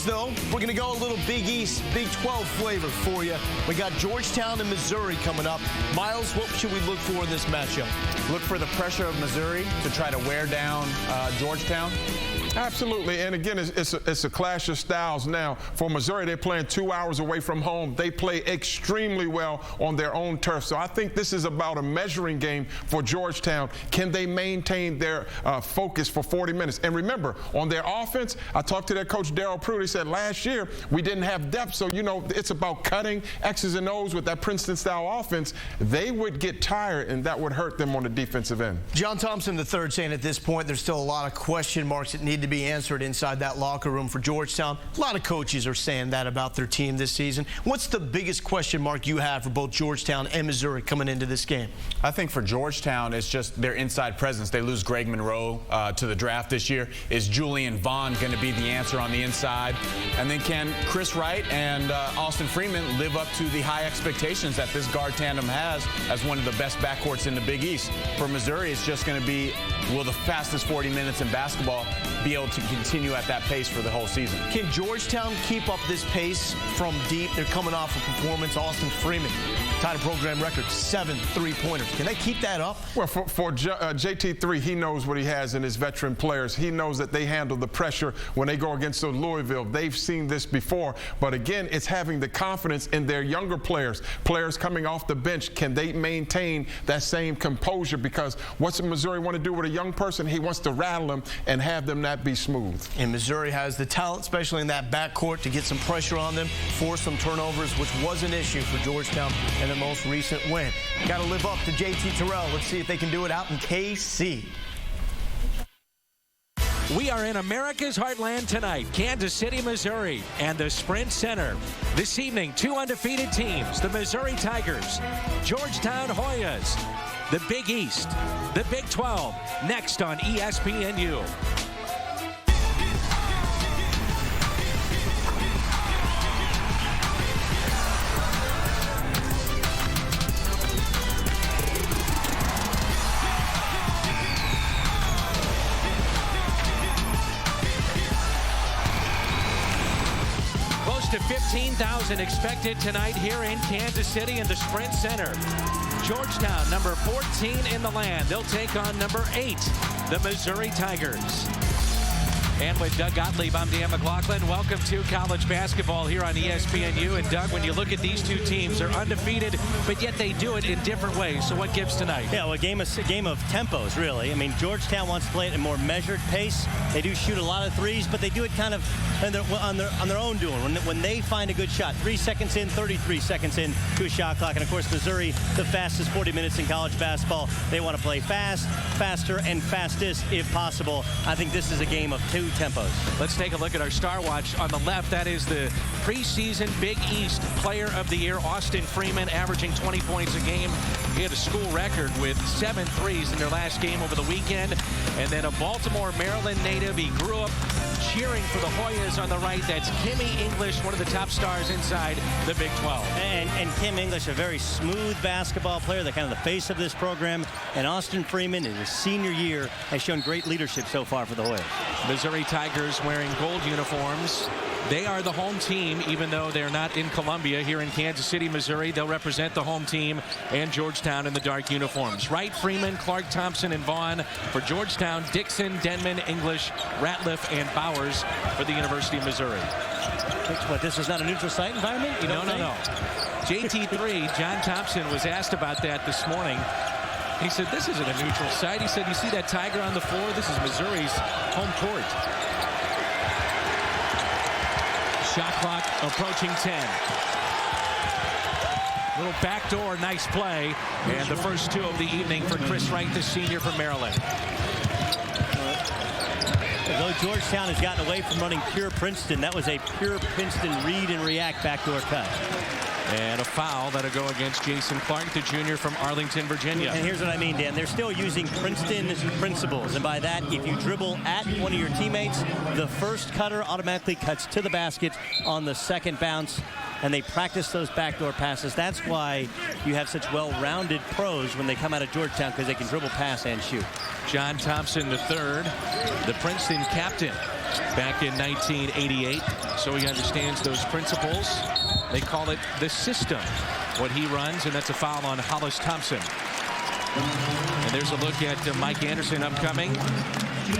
though, we're going to go a little Big East, Big 12 flavor for you. We got Georgetown and Missouri coming up. Miles, what should we look for in this matchup? Look for the pressure of Missouri to try to wear down Georgetown. Absolutely, and again, it's a clash of styles now. For Missouri, they're playing 2 hours away from home. They play extremely well on their own turf. So I think this is about a measuring game for Georgetown. Can they maintain their focus for 40 minutes? And remember, on their offense, I talked to their coach, Darryl Pruitt. He said last year we didn't have depth, so, you know, it's about cutting X's and O's with that Princeton-style offense. They would get tired, and that would hurt them on the defensive end. John Thompson III saying at this point there's still a lot of question marks that need to be answered inside that locker room for Georgetown. A lot of coaches are saying that about their team this season. What's the biggest question mark you have for both Georgetown and Missouri coming into this game? I think for Georgetown, it's just their inside presence. They lose Greg Monroe to the draft this year. Is Julian Vaughn going to be the answer on the inside? And then can Chris Wright and Austin Freeman live up to the high expectations that this guard tandem has as one of the best backcourts in the Big East? For Missouri, it's just going to be, will the fastest 40 minutes in basketball be able to continue at that pace for the whole season? Can Georgetown keep up this pace from deep? They're coming off a performance. Austin Freeman tied a program record, 7 3-pointers. Can they keep that up? Well, for JT3, he knows what he has in his veteran players. He knows that they handle the pressure when they go against Louisville. They've seen this before. But again, it's having the confidence in their younger players. Players coming off the bench, can they maintain that same composure? Because what's Missouri want to do with a young person? He wants to rattle them and have them not be smooth. And Missouri has the talent, especially in that backcourt, to get some pressure on them, force some turnovers, which was an issue for Georgetown in the most recent win. Got to live up to JT Terrell. Let's see if they can do it out in KC. We are in America's heartland tonight, Kansas City, Missouri, and the Sprint Center. This evening, 2 undefeated teams, the Missouri Tigers, Georgetown Hoyas, the Big East, the Big 12, next on ESPNU. To 15,000 expected tonight here in Kansas City in the Sprint Center. Georgetown, number 14 in the land. They'll take on number 8, the Missouri Tigers. And with Doug Gottlieb, I'm Dan McLaughlin. Welcome to college basketball here on ESPNU. And Doug, when you look at these two teams, they're undefeated, but yet they do it in different ways. So what gives tonight? Yeah, well, a game of tempos, really. I mean, Georgetown wants to play at a more measured pace. They do shoot a lot of threes, but they do it kind of on their own doing. When they find a good shot, 3 seconds in, 33 seconds in to a shot clock. And of course, Missouri, the fastest 40 minutes in college basketball. They want to play fast, faster, and fastest if possible. I think this is a game of two tempos. Let's take a look at our Star Watch. On the left, that is the preseason Big East Player of the Year, Austin Freeman, averaging 20 points a game. He had a school record with 7 threes in their last game over the weekend. And then a Baltimore, Maryland native. He grew up cheering for the Hoyas on the right. That's Kimmy English, one of the top stars inside the Big 12. And Kim English, a very smooth basketball player, the kind of the face of this program. And Austin Freeman, in his senior year, has shown great leadership so far for the Hoyas. Missouri Tigers wearing gold uniforms. They are the home team, even though they're not in Columbia here in Kansas City, Missouri. They'll represent the home team and Georgetown in the dark uniforms. Wright, Freeman, Clark, Thompson, and Vaughn for Georgetown, Dixon, Denman, English, Ratliff, and Bowers for the University of Missouri. What, this is not a neutral site environment? No. JT3, John Thompson, was asked about that this morning. He said, this isn't a neutral site. He said, you see that Tiger on the floor? This is Missouri's home court. Shot clock approaching 10. Little backdoor, nice play. And the first 2 of the evening for Chris Wright, the senior from Maryland. Although Georgetown has gotten away from running pure Princeton, that was a pure Princeton read and react backdoor cut. And a foul that'll go against Jason Clark, the junior from Arlington, Virginia. And here's what I mean, Dan. They're still using Princeton principles. And by that, if you dribble at one of your teammates, the first cutter automatically cuts to the basket on the second bounce. And they practice those backdoor passes. That's why you have such well-rounded pros when they come out of Georgetown, because they can dribble, pass, and shoot. John Thompson III, the Princeton captain. back in 1988, so he understands those principles. They call it the system, what he runs, and that's a foul on Hollis Thompson. And there's a look at Mike Anderson upcoming.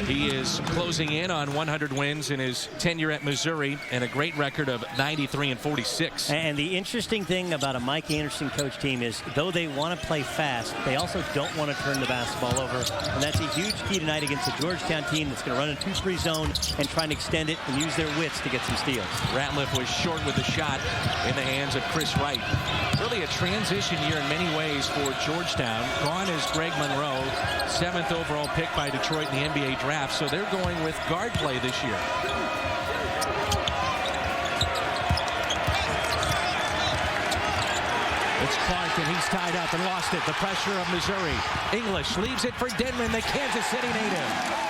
He is closing in on 100 wins in his tenure at Missouri and a great record of 93-46. And the interesting thing about a Mike Anderson coach team is, though they want to play fast, they also don't want to turn the basketball over. And that's a huge key tonight against a Georgetown team that's going to run a 2-3 zone and try and extend it and use their wits to get some steals. Ratliff was short with the shot in the hands of Chris Wright. Really a transition year in many ways for Georgetown. Gone is Greg Monroe, 7th overall pick by Detroit in the NBA draft, so they're going with guard play this year. It's Clark, and he's tied up and lost it. The pressure of Missouri. English leaves it for Denman, the Kansas City native.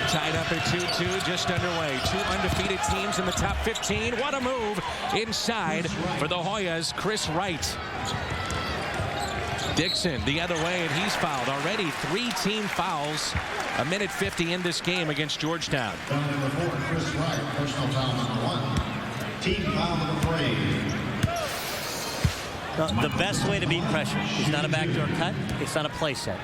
Tied up at 2-2, just underway. 2 undefeated teams in the top 15. What a move inside for the Hoyas. Chris Wright. Dixon the other way, and he's fouled. Already 3 team fouls. A minute 50 in this game against Georgetown. Number 4, Chris Wright, personal foul number 1. Team foul number 3. The best way to beat pressure is not a backdoor cut. It's not a play set.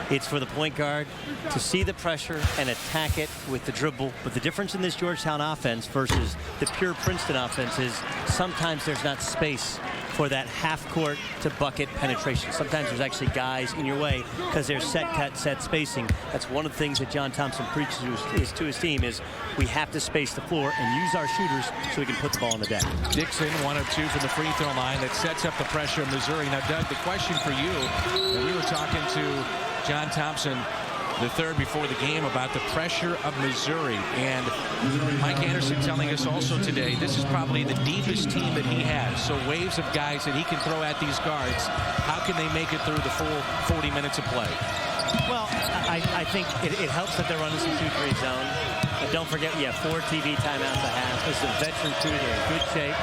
It's for the point guard to see the pressure and attack it with the dribble. But the difference in this Georgetown offense versus the pure Princeton offense is sometimes there's not space for that half-court to bucket penetration. Sometimes there's actually guys in your way because there's set cut, set spacing. That's one of the things that John Thompson preaches to his team is we have to space the floor and use our shooters so we can put the ball on the deck. Dixon, 1 of 2 from the free throw line. That sets up the pressure of Missouri. Now, Doug, the question for you, and we were talking to John Thompson the third before the game about the pressure of Missouri, and Mike Anderson telling us also today this is probably the deepest team that he has, so waves of guys that he can throw at these guards. How can they make it through the full 40 minutes of play? Well, I think it helps that they're running some 2-3 zone. And don't forget, you have 4 TV timeouts a half. This is a veteran crew. They're in good shape.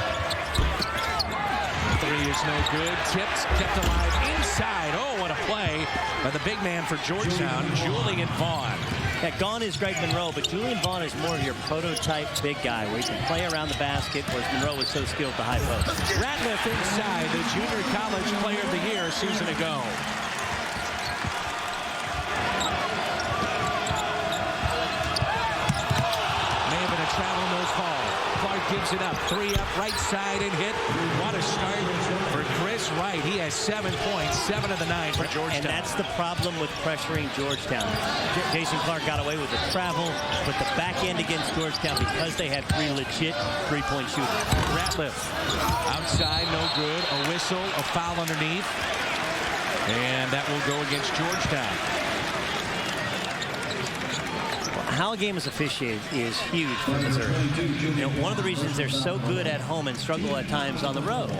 3 is no good. Tipped, kept alive inside. Oh, what a play by the big man for Georgetown, Julian Vaughn. Yeah, gone is Greg Monroe, but Julian Vaughn is more of your prototype big guy where he can play around the basket, whereas Monroe is so skilled at the high post. Ratliff inside, the junior college player of the year a season ago. May have been a travel, no call. Clark gives it up. 3 up, right side, and hit. What a start for Chris Wright. He has 7 points, 7 of the 9 for Georgetown. And that's the problem with pressuring Georgetown. Jason Clark got away with the travel, but the back end against Georgetown, because they had 3 legit 3-point shooters. Ratliff outside, no good. A whistle, a foul underneath. And that will go against Georgetown. How a game is officiated is huge for Missouri. You know, one of the reasons they're so good at home and struggle at times on the road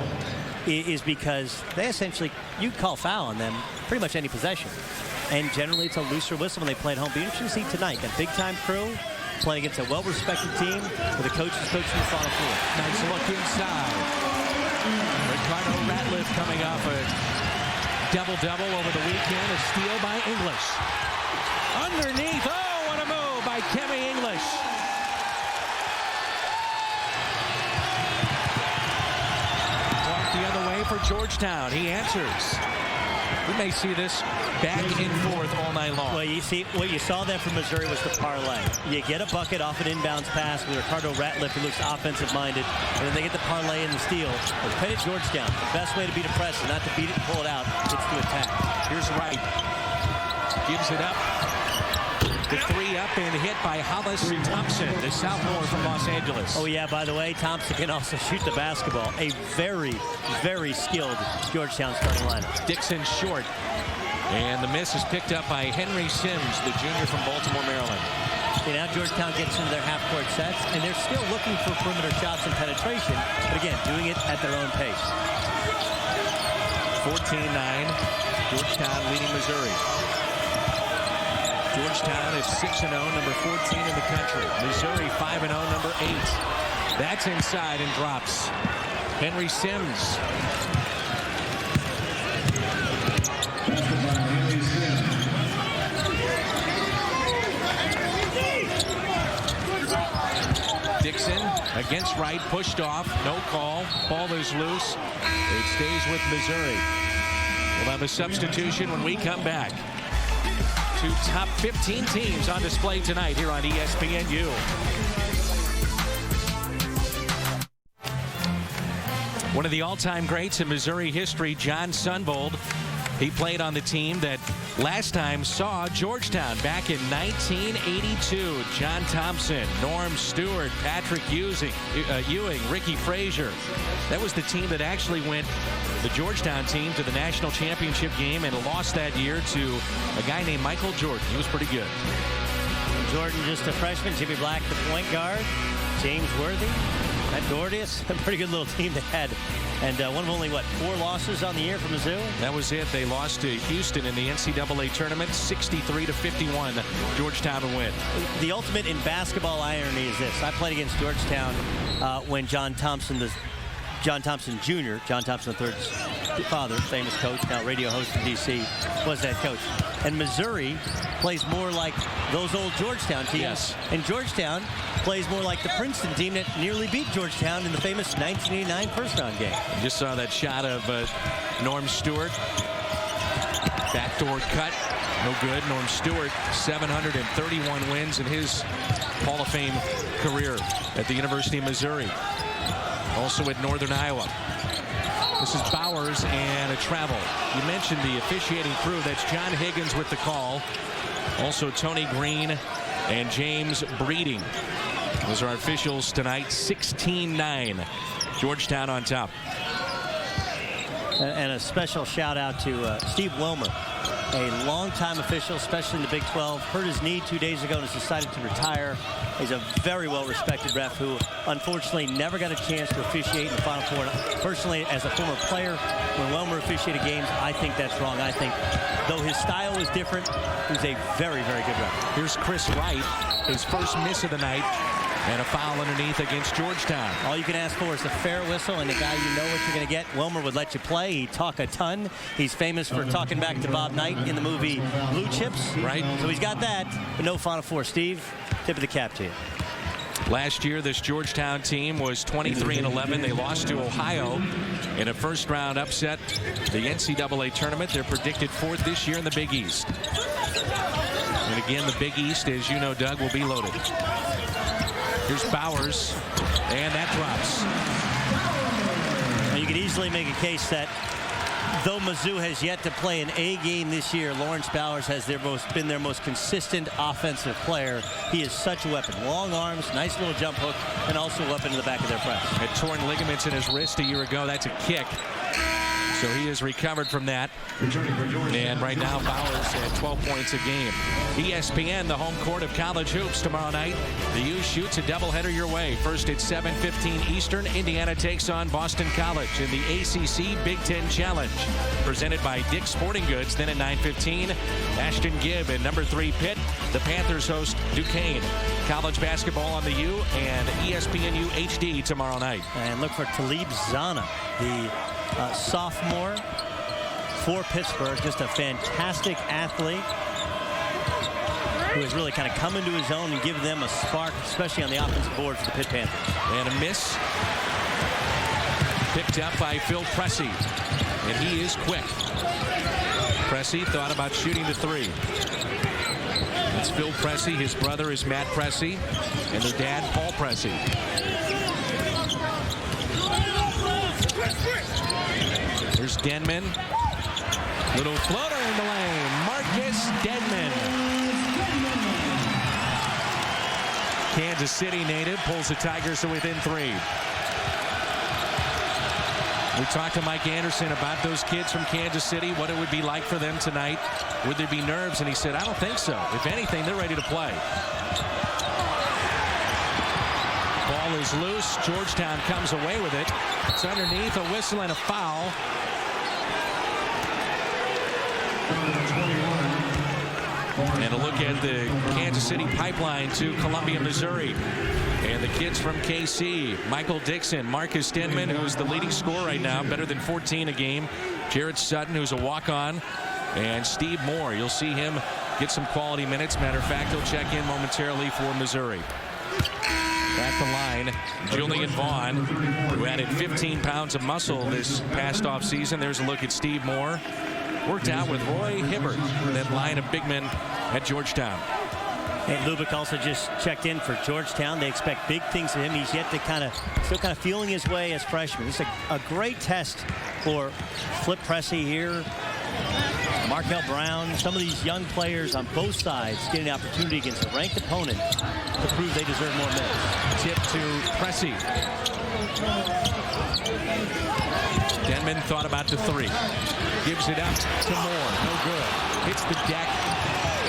is because they essentially, you call foul on them pretty much any possession. And generally it's a looser whistle when they play at home. Be interesting to see tonight. A big-time crew playing against a well-respected team with a coach who's coaching the Final Four. Nice look inside. Ricardo Ratliff coming off a double-double over the weekend. A steal by English. Underneath. Oh, what a move by Kemi English. Clark the other way for Georgetown. He answers. We may see this back and forth all night long. Well, you see, what you saw there from Missouri was the parlay. You get a bucket off an inbounds pass with Ricardo Ratliff, who looks offensive-minded, and then they get the parlay and the steal. But credit Georgetown. The best way to beat a press is not to beat it and pull it out. It's to attack. Here's Wright. Gives it up. The 3 up and hit by Hollis Thompson, the sophomore from Los Angeles. Oh, yeah, by the way, Thompson can also shoot the basketball. A very, very skilled Georgetown starting lineup. Dixon short. And the miss is picked up by Henry Sims, the junior from Baltimore, Maryland. Okay, now Georgetown gets into their half-court sets, and they're still looking for perimeter shots and penetration, but again, doing it at their own pace. 14-9, Georgetown leading Missouri. Georgetown is 6-0, number 14 in the country. Missouri 5-0, number 8. That's inside and drops. Henry Sims. Dixon against Wright, pushed off, no call. Ball is loose. It stays with Missouri. We'll have a substitution when we come back. Two top 15 teams on display tonight here on ESPNU. One of the all-time greats in Missouri history, John Sunvold. He played on the team that last time saw Georgetown back in 1982. John Thompson, Norm Stewart, Patrick Ewing, Ricky Frazier. That was the team that actually went, the Georgetown team, to the national championship game and lost that year to a guy named Michael Jordan. He was pretty good. Jordan, just a freshman. Jimmy Black, the point guard. James Worthy. That Gordius, a pretty good little team they had. And one of only, 4 losses on the year for Mizzou? That was it. They lost to Houston in the NCAA tournament, 63-51. Georgetown to win. The ultimate in basketball irony is this. I played against Georgetown when John Thompson Jr., John Thompson III's father, famous coach, now radio host in D.C., was that coach. And Missouri plays more like those old Georgetown teams. Yes. And Georgetown plays more like the Princeton team that nearly beat Georgetown in the famous 1989 first-round game. Just saw that shot of Norm Stewart. Backdoor cut. No good. Norm Stewart, 731 wins in his Hall of Fame career at the University of Missouri. Also at Northern Iowa. This is Bowers and a travel. You mentioned the officiating crew. That's John Higgins with the call. Also Tony Green and James Breeding. Those are our officials tonight. 16-9. Georgetown on top. And a special shout out to Steve Wilmer, a longtime official, especially in the Big 12. Hurt his knee 2 days ago and has decided to retire. He's a very well-respected ref who, unfortunately, never got a chance to officiate in the Final Four. Personally, as a former player, when Wilmer officiated games, I think that's wrong. I think, though his style is different, he's a very, very good ref. Here's Chris Wright, his first miss of the night, and a foul underneath against Georgetown. All you can ask for is a fair whistle and a guy you know what you're going to get. Wilmer would let you play. He'd talk a ton. He's famous for talking back to Bob Knight in the movie Blue Chips. Right. So he's got that, but no Final Four. Steve, tip of the cap to you. Last year, this Georgetown team was 23-11. They lost to Ohio in a first-round upset. The NCAA tournament, they're predicted 4th this year in the Big East. And again, the Big East, as you know, Doug, will be loaded. Here's Bowers, and that drops. And you could easily make a case that though Mizzou has yet to play an A game this year, Lawrence Bowers has been their most consistent offensive player. He is such a weapon. Long arms, nice little jump hook, and also a weapon in the back of their press. Had torn ligaments in his wrist a year ago. That's a kick. So he has recovered from that. And right now, Bowers at 12 points a game. ESPN, the home court of college hoops tomorrow night. The U shoots a doubleheader your way. First at 7:15 Eastern, Indiana takes on Boston College in the ACC Big Ten Challenge. Presented by Dick's Sporting Goods. Then at 9:15, Ashton Gibb and number 3 Pitt. The Panthers host Duquesne. College basketball on the U and ESPNU HD tomorrow night. And look for Talib Zana, the sophomore for Pittsburgh. Just a fantastic athlete who has really kind of come into his own and given them a spark, especially on the offensive board for the Pitt Panthers. And a miss. Picked up by Phil Pressey. And he is quick. Pressey thought about shooting the 3. It's Phil Pressey. His brother is Matt Pressey. And their dad, Paul Pressey. Here's Denman. Little floater in the lane. Marcus Denman. Kansas City native pulls the Tigers to within 3. We talked to Mike Anderson about those kids from Kansas City, what it would be like for them tonight. Would there be nerves? And he said, I don't think so. If anything, they're ready to play. Ball is loose. Georgetown comes away with it. It's underneath, a whistle and a foul. And a look at the Kansas City pipeline to Columbia, Missouri. And the kids from KC, Michael Dixon, Marcus Denman, who's the leading scorer right now, better than 14 a game. Jared Sutton, who's a walk-on. And Steve Moore, you'll see him get some quality minutes. Matter of fact, he'll check in momentarily for Missouri. At the line, Julian Vaughn, who added 15 pounds of muscle this past offseason. There's a look at Steve Moore. Worked out with Roy Hibbert, that line of big men at Georgetown. And Lubick also just checked in for Georgetown. They expect big things of him. He's yet to still kind of feeling his way as freshman. It's a great test for Flip Pressey here. Markel Brown, some of these young players on both sides getting an opportunity against a ranked opponent to prove they deserve more minutes. Tip to Pressey. Denman thought about the three. Gives it up to Moore. No good. Hits the deck.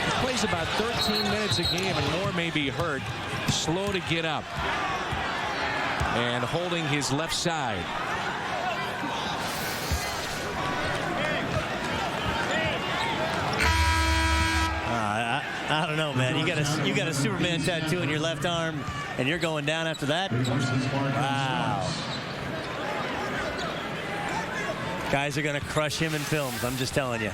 He plays about 13 minutes a game, and Moore may be hurt. Slow to get up. And holding his left side. I don't know, man. You got a Superman tattoo in your left arm, and you're going down after that? Wow. Guys are going to crush him in films, I'm just telling you.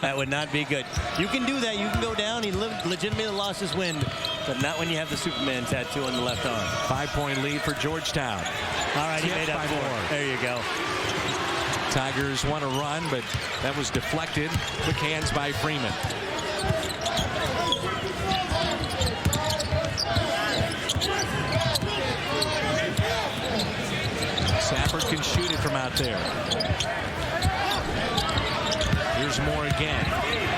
That would not be good. You can do that. You can go down. He legitimately lost his wind, but not when you have the Superman tattoo on the left arm. 5-point lead for Georgetown. All right, he made up for it. There you go. Tigers want to run, but that was deflected. Quick hands by Freeman. Safford can shoot it from out there. Here's Moore again.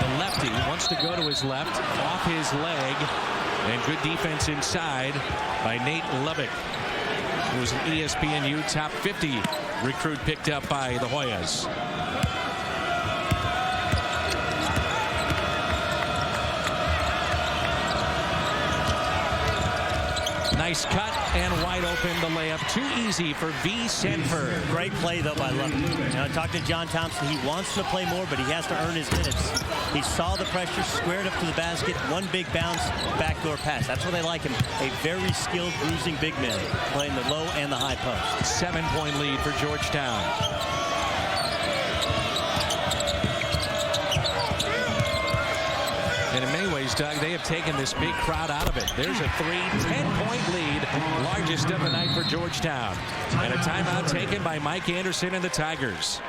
The lefty wants to go to his left, off his leg, and good defense inside by Nate Lubbock, who was an ESPNU top 50 recruit picked up by the Hoyas. Nice cut and wide open the layup. Too easy for V. Sanford. Great play, though, by Lubbock. I talked to John Thompson. He wants to play more, but he has to earn his minutes. He saw the pressure, squared up to the basket, one big bounce, backdoor pass. That's where they like him. A very skilled, bruising big man, playing the low and the high post. 7-point lead for Georgetown. And in many ways, Doug, they have taken this big crowd out of it. There's a 10-point lead, largest of the night for Georgetown. And a timeout taken by Mike Anderson and the Tigers.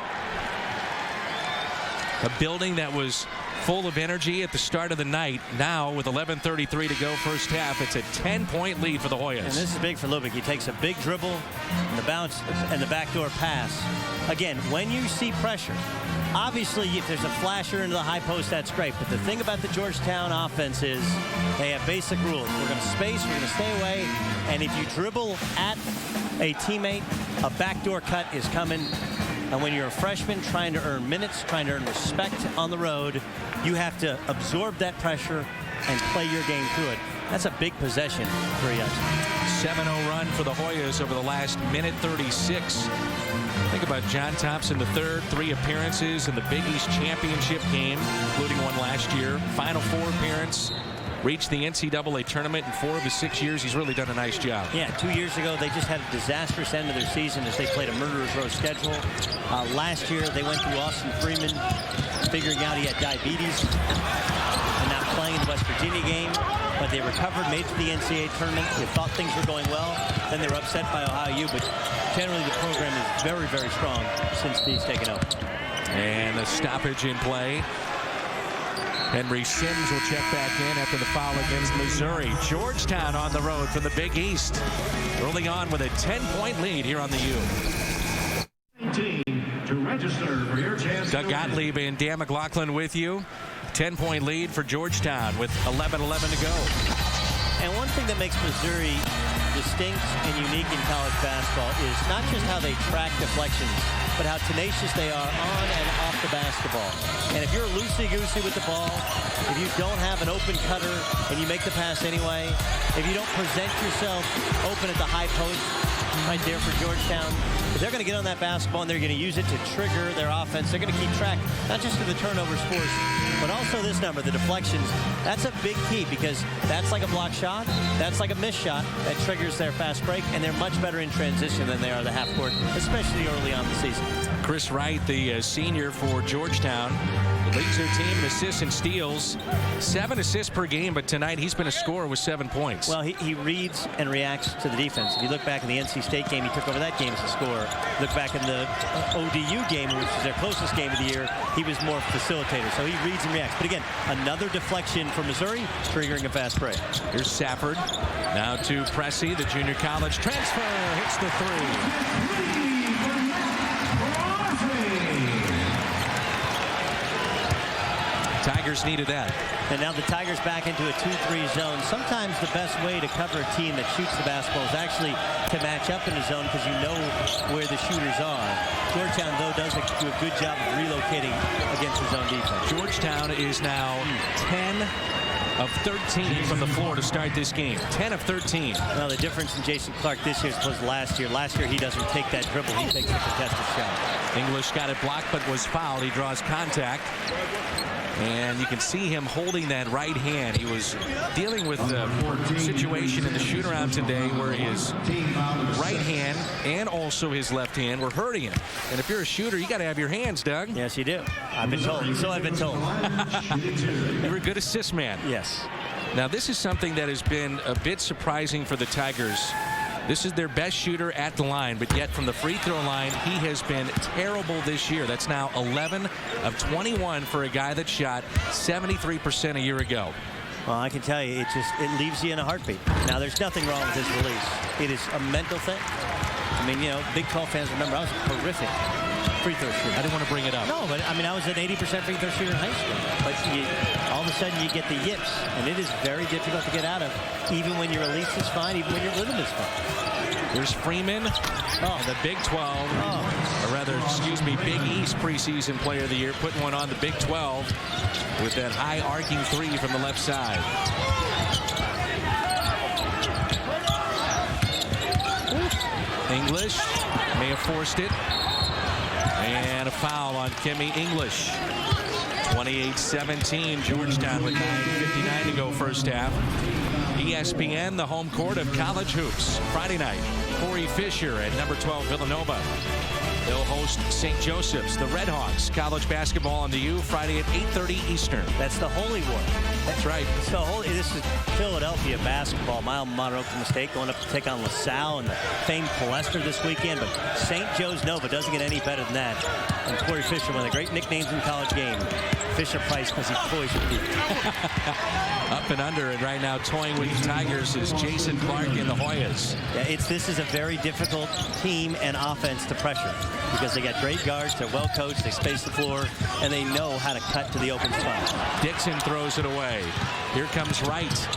A building that was full of energy at the start of the night. Now, with 11:33 to go first half, it's a 10-point lead for the Hoyas. And this is big for Lubbock. He takes a big dribble, and the bounce, and the backdoor pass. Again, when you see pressure, obviously, if there's a flasher into the high post, that's great. But the thing about the Georgetown offense is they have basic rules. We're going to space, we're going to stay away. And if you dribble at a teammate, a backdoor cut is coming. And when you're a freshman trying to earn minutes, trying to earn respect on the road, you have to absorb that pressure and play your game through it. That's a big possession for us. 7-0 run for the Hoyas over the last minute 36. Think about John Thompson III, 3 appearances in the Big East Championship game, including one last year. Final 4 appearance. Reached the NCAA tournament in 4 of his 6 years. He's really done a nice job. Yeah, 2 years ago, they just had a disastrous end of their season as they played a murderer's row schedule. Last year, they went through Austin Freeman, figuring out he had diabetes, and now playing in the West Virginia game. But they recovered, made it to the NCAA tournament. They thought things were going well. Then they were upset by Ohio U, but generally the program is very, very strong since Steve's taken over. And a stoppage in play. Henry Sims will check back in after the foul against Missouri. Georgetown on the road from the Big East. Early on with a 10-point lead here on the U. To register for your chance. Doug Gottlieb and Dan McLaughlin with you. 10-point lead for Georgetown with 11:11 to go. And one thing that makes Missouri distinct and unique in college basketball is not just how they track deflections, but how tenacious they are on and off the basketball. And if you're loosey-goosey with the ball, if you don't have an open cutter and you make the pass anyway, if you don't present yourself open at the high post, right there for Georgetown, if they're going to get on that basketball and they're going to use it to trigger their offense, they're going to keep track, not just of the turnovers forced, But also this number, the deflections, that's a big key because that's like a block shot, that's like a missed shot that triggers their fast break, and they're much better in transition than they are the half court, especially early on in the season. Chris Wright, the senior for Georgetown, leads their team in assists and steals. 7 assists per game, but tonight he's been a scorer with 7 points. Well, he reads and reacts to the defense. If you look back in the NC State game, he took over that game as a scorer. Look back in the ODU game, which is their closest game of the year, he was more facilitator. So he reads and reacts. But again, another deflection for Missouri, triggering a fast break. Here's Safford. Now to Pressey, the junior college transfer. Hits the three. Tigers needed that. And now the Tigers back into a 2-3 zone. Sometimes the best way to cover a team that shoots the basketball is actually to match up in a zone because you know where the shooters are. Georgetown, though, does do a good job of relocating against the zone defense. Georgetown is now 10 of 13 from the floor to start this game. 10 of 13. Well, the difference in Jason Clark this year was last year. Last year, he doesn't take that dribble. He takes the contested shot. English got it blocked but was fouled. He draws contact. And you can see him holding that right hand. He was dealing with a situation in the shoot-around today where his right hand and also his left hand were hurting him. And if you're a shooter, you got to have your hands, Doug. Yes, you do. I've been told. So I've been told. You're a good assist man. Yes. Now, this is something that has been a bit surprising for the Tigers. This is their best shooter at the line, but yet from the free throw line, he has been terrible this year. That's now 11 of 21 for a guy that shot 73% a year ago. Well, I can tell you, it leaves you in a heartbeat. Now, there's nothing wrong with his release. It is a mental thing. I mean, you know, Big 12 fans remember I was a horrific free throw shooter. I didn't want to bring it up. No, but I mean, I was an 80% free throw shooter in high school. But all of a sudden you get the yips, and it is very difficult to get out of, even when your release is fine, even when your rhythm is fine. There's Freeman, the Big 12, or rather, excuse me, Big East preseason player of the year, putting one on the Big 12 with that high arcing three from the left side. English may have forced it. And a foul on Kimmy English. 28-17, Georgetown with 9:59 to go first half. ESPN, the home court of college hoops. Friday night, Corey Fisher at number 12 Villanova. They'll host St. Joseph's, the Red Hawks. College basketball on the U Friday at 8:30 Eastern. That's the Holy War. That's right. So this is Philadelphia basketball. My alma mater, Oklahoma State, going up to take on LaSalle and the famed Palester this weekend. But St. Joe's Nova doesn't get any better than that. And Corey Fisher, one of the great nicknames in college game. Fisher Price because he's poised with people. Up and under, and right now toying with the Tigers is Jason Clark and the Hoyas. Yeah, this is a very difficult team and offense to pressure because they got great guards, they're well coached, they space the floor, and they know how to cut to the open spot. Dixon throws it away. Here comes Wright.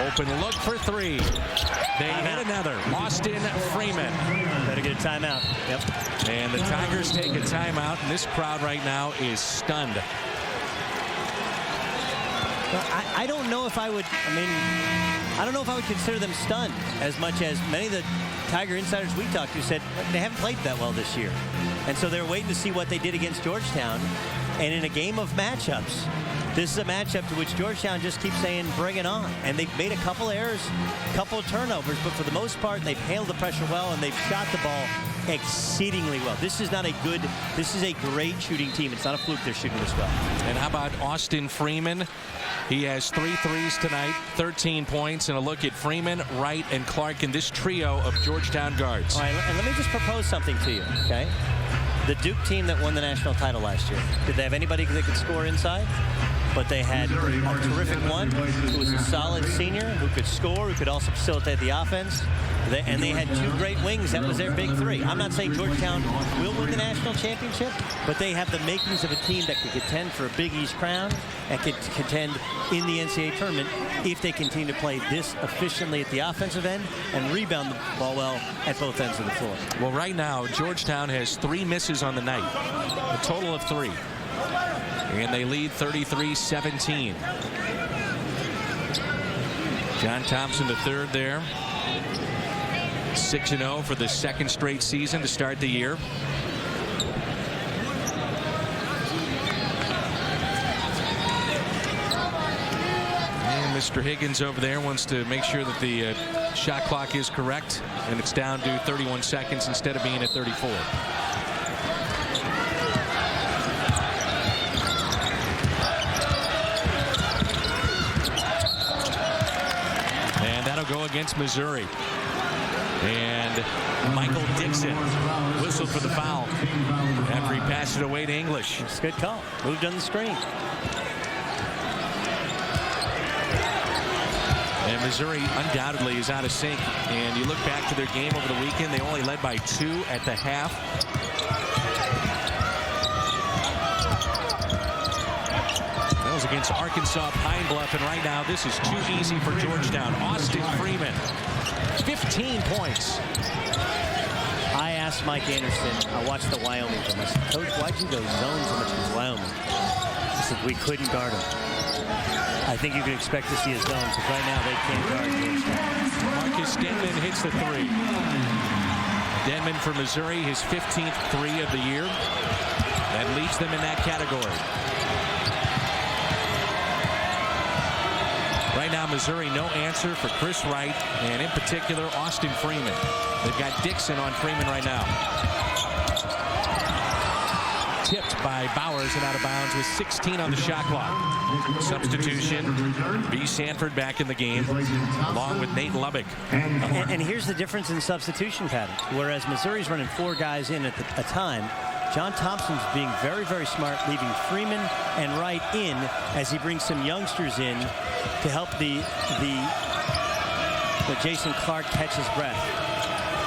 Open look for three. They hit another. Austin Freeman. Better get a timeout. Yep. And the Tigers take a timeout, and this crowd right now is stunned. Well, I don't know if I would, I don't know if I would consider them stunned as much as many of the Tiger insiders we talked to said they haven't played that well this year. And so they're waiting to see what they did against Georgetown. And in a game of matchups, this is a matchup to which Georgetown just keeps saying, bring it on. And they've made a couple errors, a couple of turnovers, but for the most part, they've handled the pressure well, and they've shot the ball exceedingly well. This is a great shooting team. It's not a fluke they're shooting this well. And how about Austin Freeman? He has 3 threes tonight, 13 points, and a look at Freeman, Wright, and Clark in this trio of Georgetown guards. All right, and let me just propose something to you, okay? The Duke team that won the national title last year, did they have anybody that could score inside? But they had a terrific one who was a solid senior who could score, who could also facilitate the offense. And they had 2 great wings. That was their big 3. I'm not saying Georgetown will win the national championship, but they have the makings of a team that could contend for a Big East crown and could contend in the NCAA tournament if they continue to play this efficiently at the offensive end and rebound the ball well at both ends of the floor. Well, right now, Georgetown has 3 misses on the night, a total of 3. And they lead 33-17. John Thompson, the third there. 6-0 for the second straight season to start the year. Mr. Higgins over there wants to make sure that the shot clock is correct, and it's down to 31 seconds instead of being at 34. And that'll go against Missouri. And Michael Dixon whistled for the foul after he passed it away to English. It's a good call. Moved on the screen. And Missouri undoubtedly is out of sync. And you look back to their game over the weekend, they only led by 2 at the half. That was against Arkansas Pine Bluff, and right now this is too easy for Georgetown. Austin Freeman, 15 points. I asked Mike Anderson, I watched the Wyoming game. I said, Coach, why'd you go zone so much in Wyoming? He said, we couldn't guard him. I think you can expect to see a zone, because right now they can't guard Georgetown. Marcus Denman hits the 3. Denman for Missouri, his 15th 3 of the year. That leads them in that category. Right now, Missouri, no answer for Chris Wright, and in particular, Austin Freeman. They've got Dixon on Freeman right now. Tipped by Bowers and out of bounds with 16 on the shot clock. Substitution, B. Sanford back in the game, along with Nate Lubbock. And here's the difference in substitution patterns. Whereas Missouri's running 4 guys in at a time, John Thompson's being very, very smart, leaving Freeman and Wright in as he brings some youngsters in to help the Jason Clark catch his breath.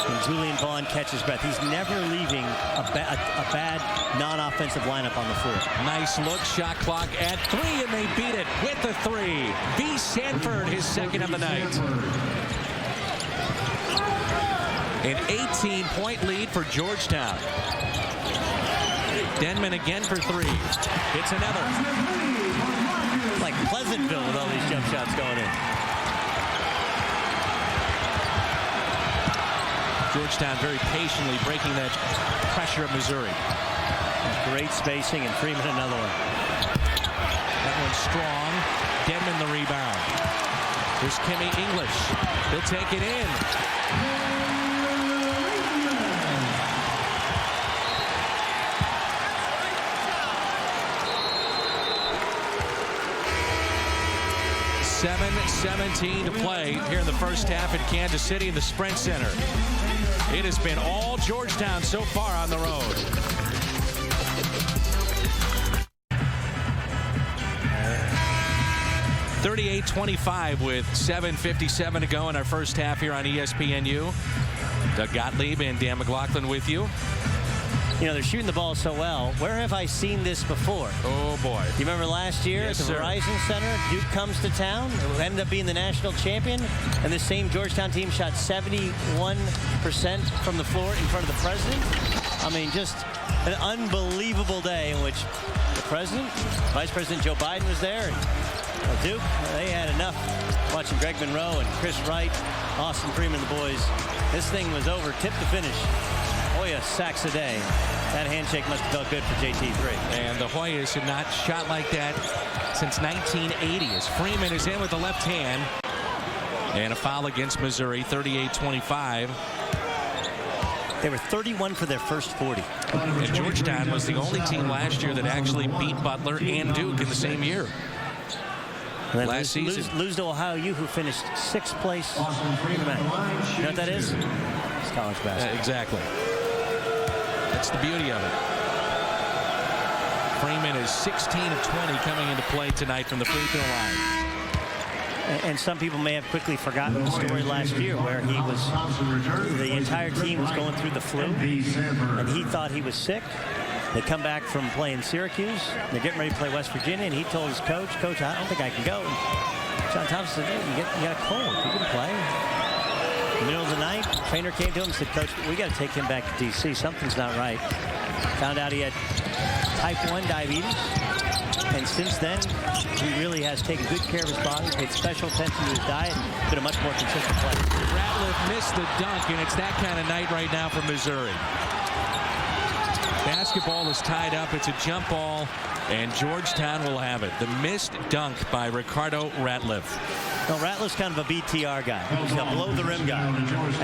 And Julian Vaughn catches breath. He's never leaving a bad non-offensive lineup on the floor. Nice look, shot clock at 3, and they beat it with the 3. B. Sanford, his second of the night. An 18-point lead for Georgetown. Denman again for 3. It's another. Like Pleasantville with all these jump shots going in. Georgetown very patiently breaking that pressure of Missouri. Great spacing, and Freeman another one. That one's strong. Denman the rebound. Here's Kimmy English. He'll take it in. .17 to play here in the first half at Kansas City in the Sprint Center. It has been all Georgetown so far on the road. .38-25 with 7:57 to go in our first half here on ESPNU. Doug Gottlieb and Dan McLaughlin with you. You know, they're shooting the ball so well. Where have I seen this before? Oh, boy. You remember last year at the Verizon Center? Duke comes to town, ended up being the national champion, and this same Georgetown team shot 71% from the floor in front of the president. I mean, just an unbelievable day in which the president, Vice President Joe Biden was there, and Duke, they had enough watching Greg Monroe and Chris Wright, Austin Freeman, the boys. This thing was over, tip to finish. Hoya sacks a day. That handshake must have felt good for JT3. And the Hoyas have not shot like that since 1980 as Freeman is in with the left hand. And a foul against Missouri, 38-25. They were 31 for their first 40. And Georgetown was the only team last year that actually beat Butler and Duke in the same year. Last season. Lose to Ohio U, who finished 6th place. You know what that is? It's college basketball. Exactly. That's the beauty of it. Freeman is 16 of 20 coming into play tonight from the free throw line. And some people may have quickly forgotten the story last year where the entire team was going through the flu, and he thought he was sick. They come back from playing Syracuse. They're getting ready to play West Virginia, and he told his coach, "Coach, I don't think I can go." And John Thompson said, "Hey, you got a cold. You can play." In the middle of the night, the trainer came to him and said, "Coach, we got to take him back to D.C. Something's not right." Found out he had type 1 diabetes. And since then, he really has taken good care of his body, paid special attention to his diet, and been a much more consistent player. Ratliff missed the dunk, and it's that kind of night right now for Missouri. basketball is tied up. It's a jump ball, and Georgetown will have it. The missed dunk by Ricardo Ratliff. Well, Ratliff's kind of a BTR guy. He's a below-the-rim guy.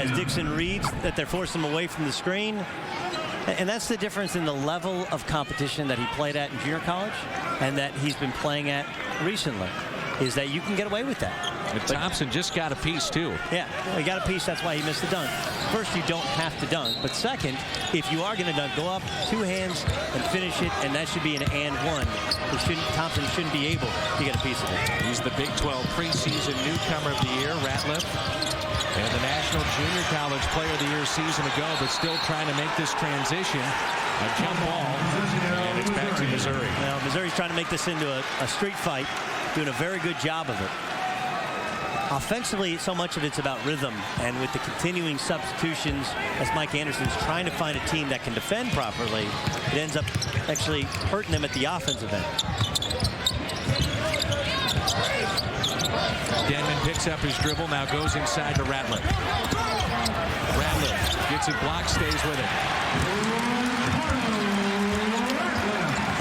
As Dixon reads that they're forcing him away from the screen. And that's the difference in the level of competition that he played at in junior college and that he's been playing at recently, is that you can get away with that. And Thompson just got a piece, too. Yeah, he got a piece. That's why he missed the dunk. First, you don't have to dunk. But second, if you are going to dunk, go up 2 hands and finish it, and that should be an and one. Thompson shouldn't be able to get a piece of it. He's the Big 12 preseason newcomer of the year, Ratliff. And the National Junior College Player of the Year season ago, but still trying to make this transition. A jump ball, and it's back to Missouri. Well, Missouri's trying to make this into a street fight, doing a very good job of it. Offensively, so much of it's about rhythm, and with the continuing substitutions, as Mike Anderson's trying to find a team that can defend properly, it ends up actually hurting them at the offensive end. Denman picks up his dribble, now goes inside to Ratliff. Ratliff gets it blocked, stays with it.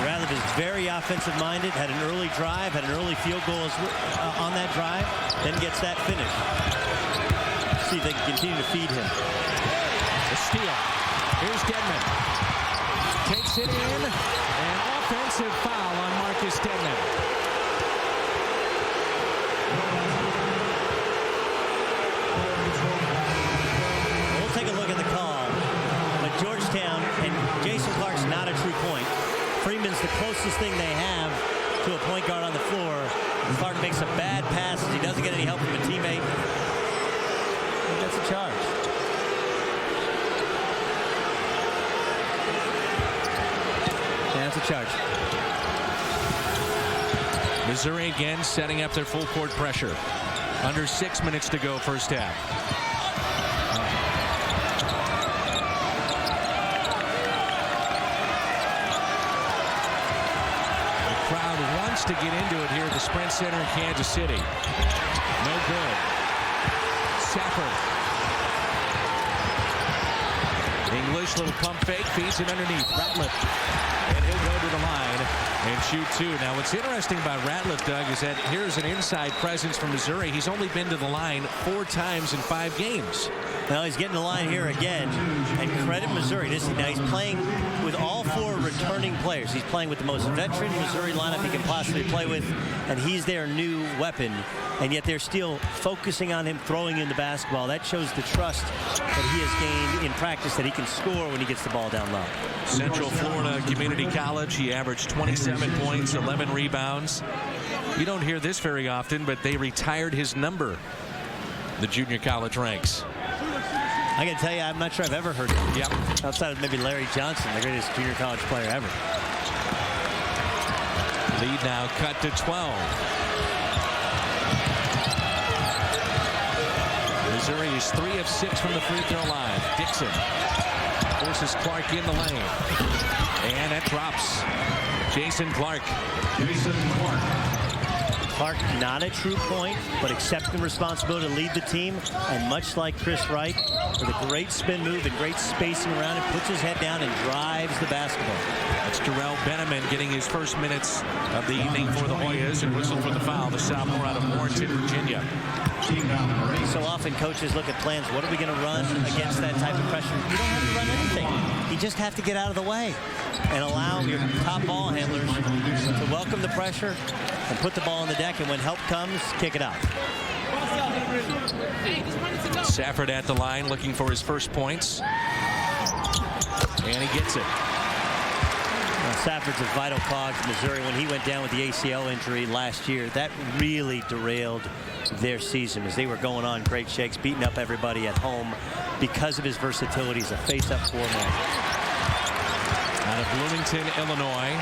Ratliff is very offensive-minded, had an early drive, had an early field goal on that drive, then gets that finish. See if they can continue to feed him. The steal. Here's Denman. Takes it in, and offensive foul on Marcus Denman. We'll take a look at the call. But Georgetown, and Jason Clark's not a true point. Freeman's the closest thing they have to a point guard on the floor. Clark makes a bad pass. He doesn't get any help from a teammate. And that's a charge. Yeah, that's a charge. Missouri again setting up their full court pressure. Under 6 minutes to go, first half. The crowd wants to get into it here at the Sprint Center in Kansas City. No good. Safford. English, little pump fake, feeds it underneath. Ratliff. And he'll go to the line and shoot 2. Now, what's interesting about Ratliff, Doug, is that here's an inside presence from Missouri. He's only been to the line 4 times in 5 games. Well, he's getting the line here again. And credit Missouri. Now, he's playing with all 4 returning players. He's playing with the most veteran Missouri lineup he can possibly play with. And he's their new weapon. And yet they're still focusing on him throwing in the basketball. That shows the trust that he has gained in practice that he can score when he gets the ball down low. Central Florida Community College, he averaged 27 points, 11 rebounds. You don't hear this very often, but they retired his number, the junior college ranks. I got to tell you, I'm not sure I've ever heard it. Yep. Outside of maybe Larry Johnson, the greatest junior college player ever. Lead now cut to 12. Missouri is 3 of 6 from the free throw line. Dixon forces Clark in the lane. And that drops. Jason Clark. Clark, not a true point, but accepting responsibility to lead the team. And much like Chris Wright, with a great spin move and great spacing around it, puts his head down and drives the basketball. That's Darrell Benneman getting his first minutes of the evening for the Hoyas, and whistle for the foul, the sophomore out of Warrenton, Virginia. So often coaches look at plans. What are we going to run against that type of pressure? You don't have to run anything. You just have to get out of the way and allow your top ball handlers to welcome the pressure and put the ball on the deck, and when help comes, kick it out. Safford at the line looking for his first points. And he gets it. Well, Safford's a vital cog for Missouri. When he went down with the ACL injury last year, that really derailed their season as they were going on great shakes, beating up everybody at home because of his versatility as a face-up 4-man. Out of Bloomington, Illinois.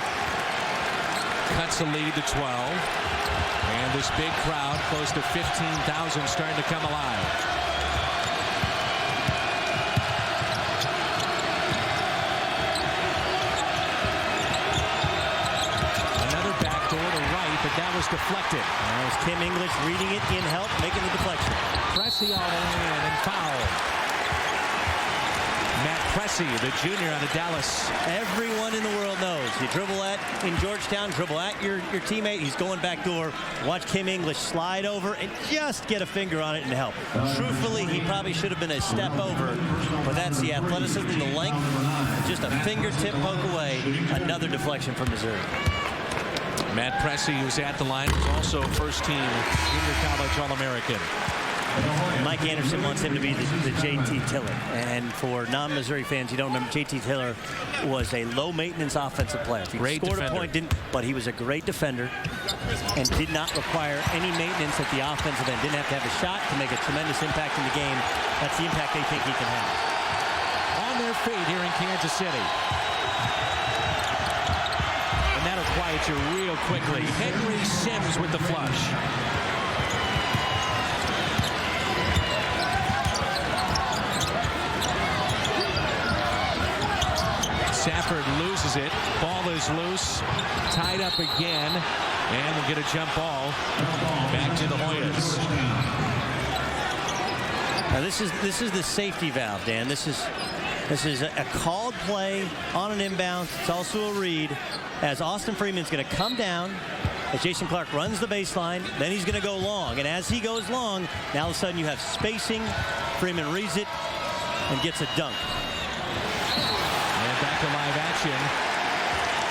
Cuts a lead to 12. And this big crowd, close to 15,000, starting to come alive. Another backdoor to right, but that was deflected. That was Tim English reading it in help, making the deflection. Preciado in and foul. Matt Pressey, the junior out of Dallas. Everyone in the world knows you dribble in Georgetown, dribble at your teammate. He's going back door. Watch Kim English slide over and just get a finger on it and help. Truthfully, he probably should have been a step over, but that's the athleticism, the length, just a fingertip poke away. Another deflection from Missouri. Matt Pressey, who's at the line, was also first-team junior college All-American. Mike Anderson wants him to be the J.T. Tiller. And for non-Missouri fans, you don't remember, J.T. Tiller was a low-maintenance offensive player. He great scored defender. a point, but he was a great defender and did not require any maintenance at the offensive end. Didn't have to have a shot to make a tremendous impact in the game. That's the impact they think he can have. On their feet here in Kansas City. And that'll quiet you real quickly. Henry Sims with the flush. Safford loses it. Ball is loose. Tied up again. And we'll get a jump ball back to the Hoyas. Now this is the safety valve, Dan. This is a called play on an inbound. It's also a read. As Austin Freeman's going to come down, as Jason Clark runs the baseline, then he's going to go long. And as he goes long, now all of a sudden you have spacing. Freeman reads it and gets a dunk. And back to live action.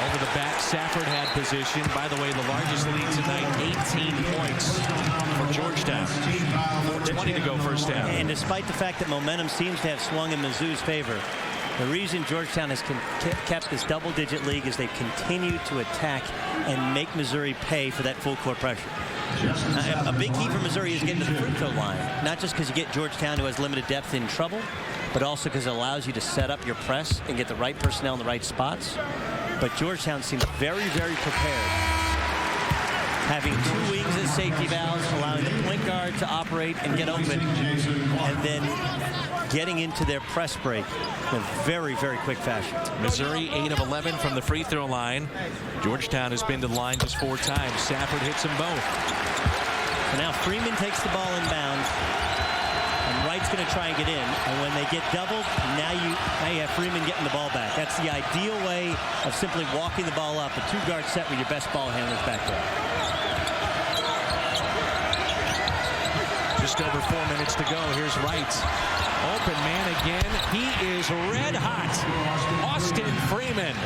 Over the back, Safford had position. By the way, the largest lead tonight, 18 points for Georgetown. 4:20 to go first half. And despite the fact that momentum seems to have swung in Mizzou's favor, the reason Georgetown has kept this double-digit lead is they've continued to attack and make Missouri pay for that full-court pressure. A big key for Missouri is getting to the free throw line, not just because you get Georgetown, who has limited depth, in trouble, but also because it allows you to set up your press and get the right personnel in the right spots. But Georgetown seems very, very prepared. Having two wings as safety valves, allowing the point guard to operate and get open, and then getting into their press break in a very, very quick fashion. Missouri 8 of 11 from the free throw line. Georgetown has been to the line just 4 times. Safford hits them both. So now Freeman takes the ball inbounds, and Wright's going to try and get in. And when they get doubled, now you have Freeman getting the ball back. That's the ideal way of simply walking the ball up. A two-guard set with your best ball handlers back there. Just over 4 minutes to go. Here's Wright. Open man again. He is red hot. Austin Freeman.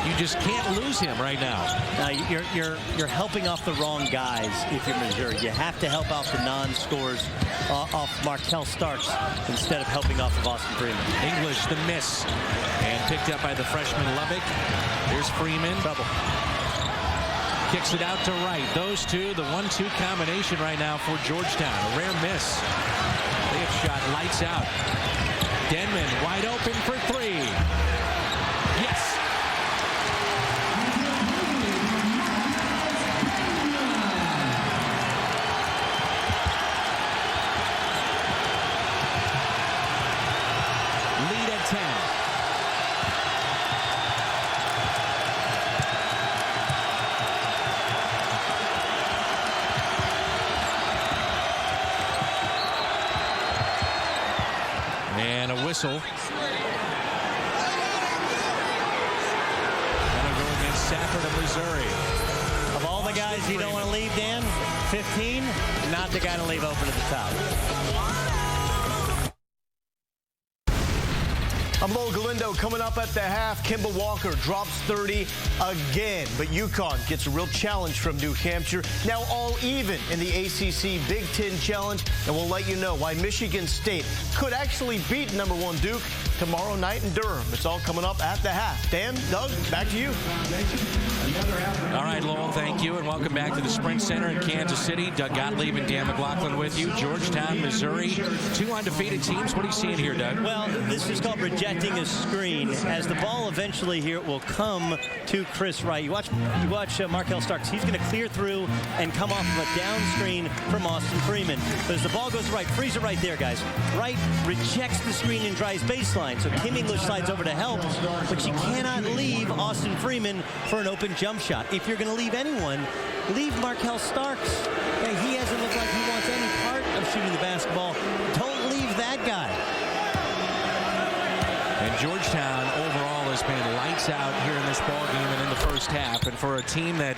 You just can't lose him right now. Now you're helping off the wrong guys if you're Missouri. You have to help off the non-scores off Markel Starks instead of helping off of Austin Freeman. English the miss. And picked up by the freshman Lubbock. Here's Freeman. Trouble. Kicks it out to Wright. Those two, the 1-2 combination right now for Georgetown. A rare miss. They have shot lights out. Denman wide open for 3. Yes. Lead at 10. And a whistle. That'll go against Safford of Missouri. Of all the guys you don't want to leave, Dan, 15, not the guy to leave open at the top. I'm Mo Galindo. Coming up at the half, Kemba Walker drops 30 again. But UConn gets a real challenge from New Hampshire. Now all even in the ACC Big Ten Challenge. And we'll let you know why Michigan State could actually beat #1 Duke tomorrow night in Durham. It's all coming up at the half. Dan, Doug, back to you. All right, Lowell, thank you, and welcome back to the Sprint Center in Kansas City. Doug Gottlieb and Dan McLaughlin with you. Georgetown, Missouri, 2 undefeated teams. What are you seeing here, Doug? Well, this is called rejecting a screen. As the ball eventually here will come to Chris Wright. You watch Markel Starks. He's going to clear through and come off of a down screen from Austin Freeman. But as the ball goes to Wright, freeze it right there, guys. Wright rejects the screen and drives baseline. So Kim English slides over to help, but you cannot leave Austin Freeman for an open jump shot. If you're going to leave anyone, leave Markel Starks. Okay, he hasn't looked like he wants any part of shooting the basketball. Don't leave that guy. And Georgetown overall has been lights out here in this ball game and in the first half. And for a team that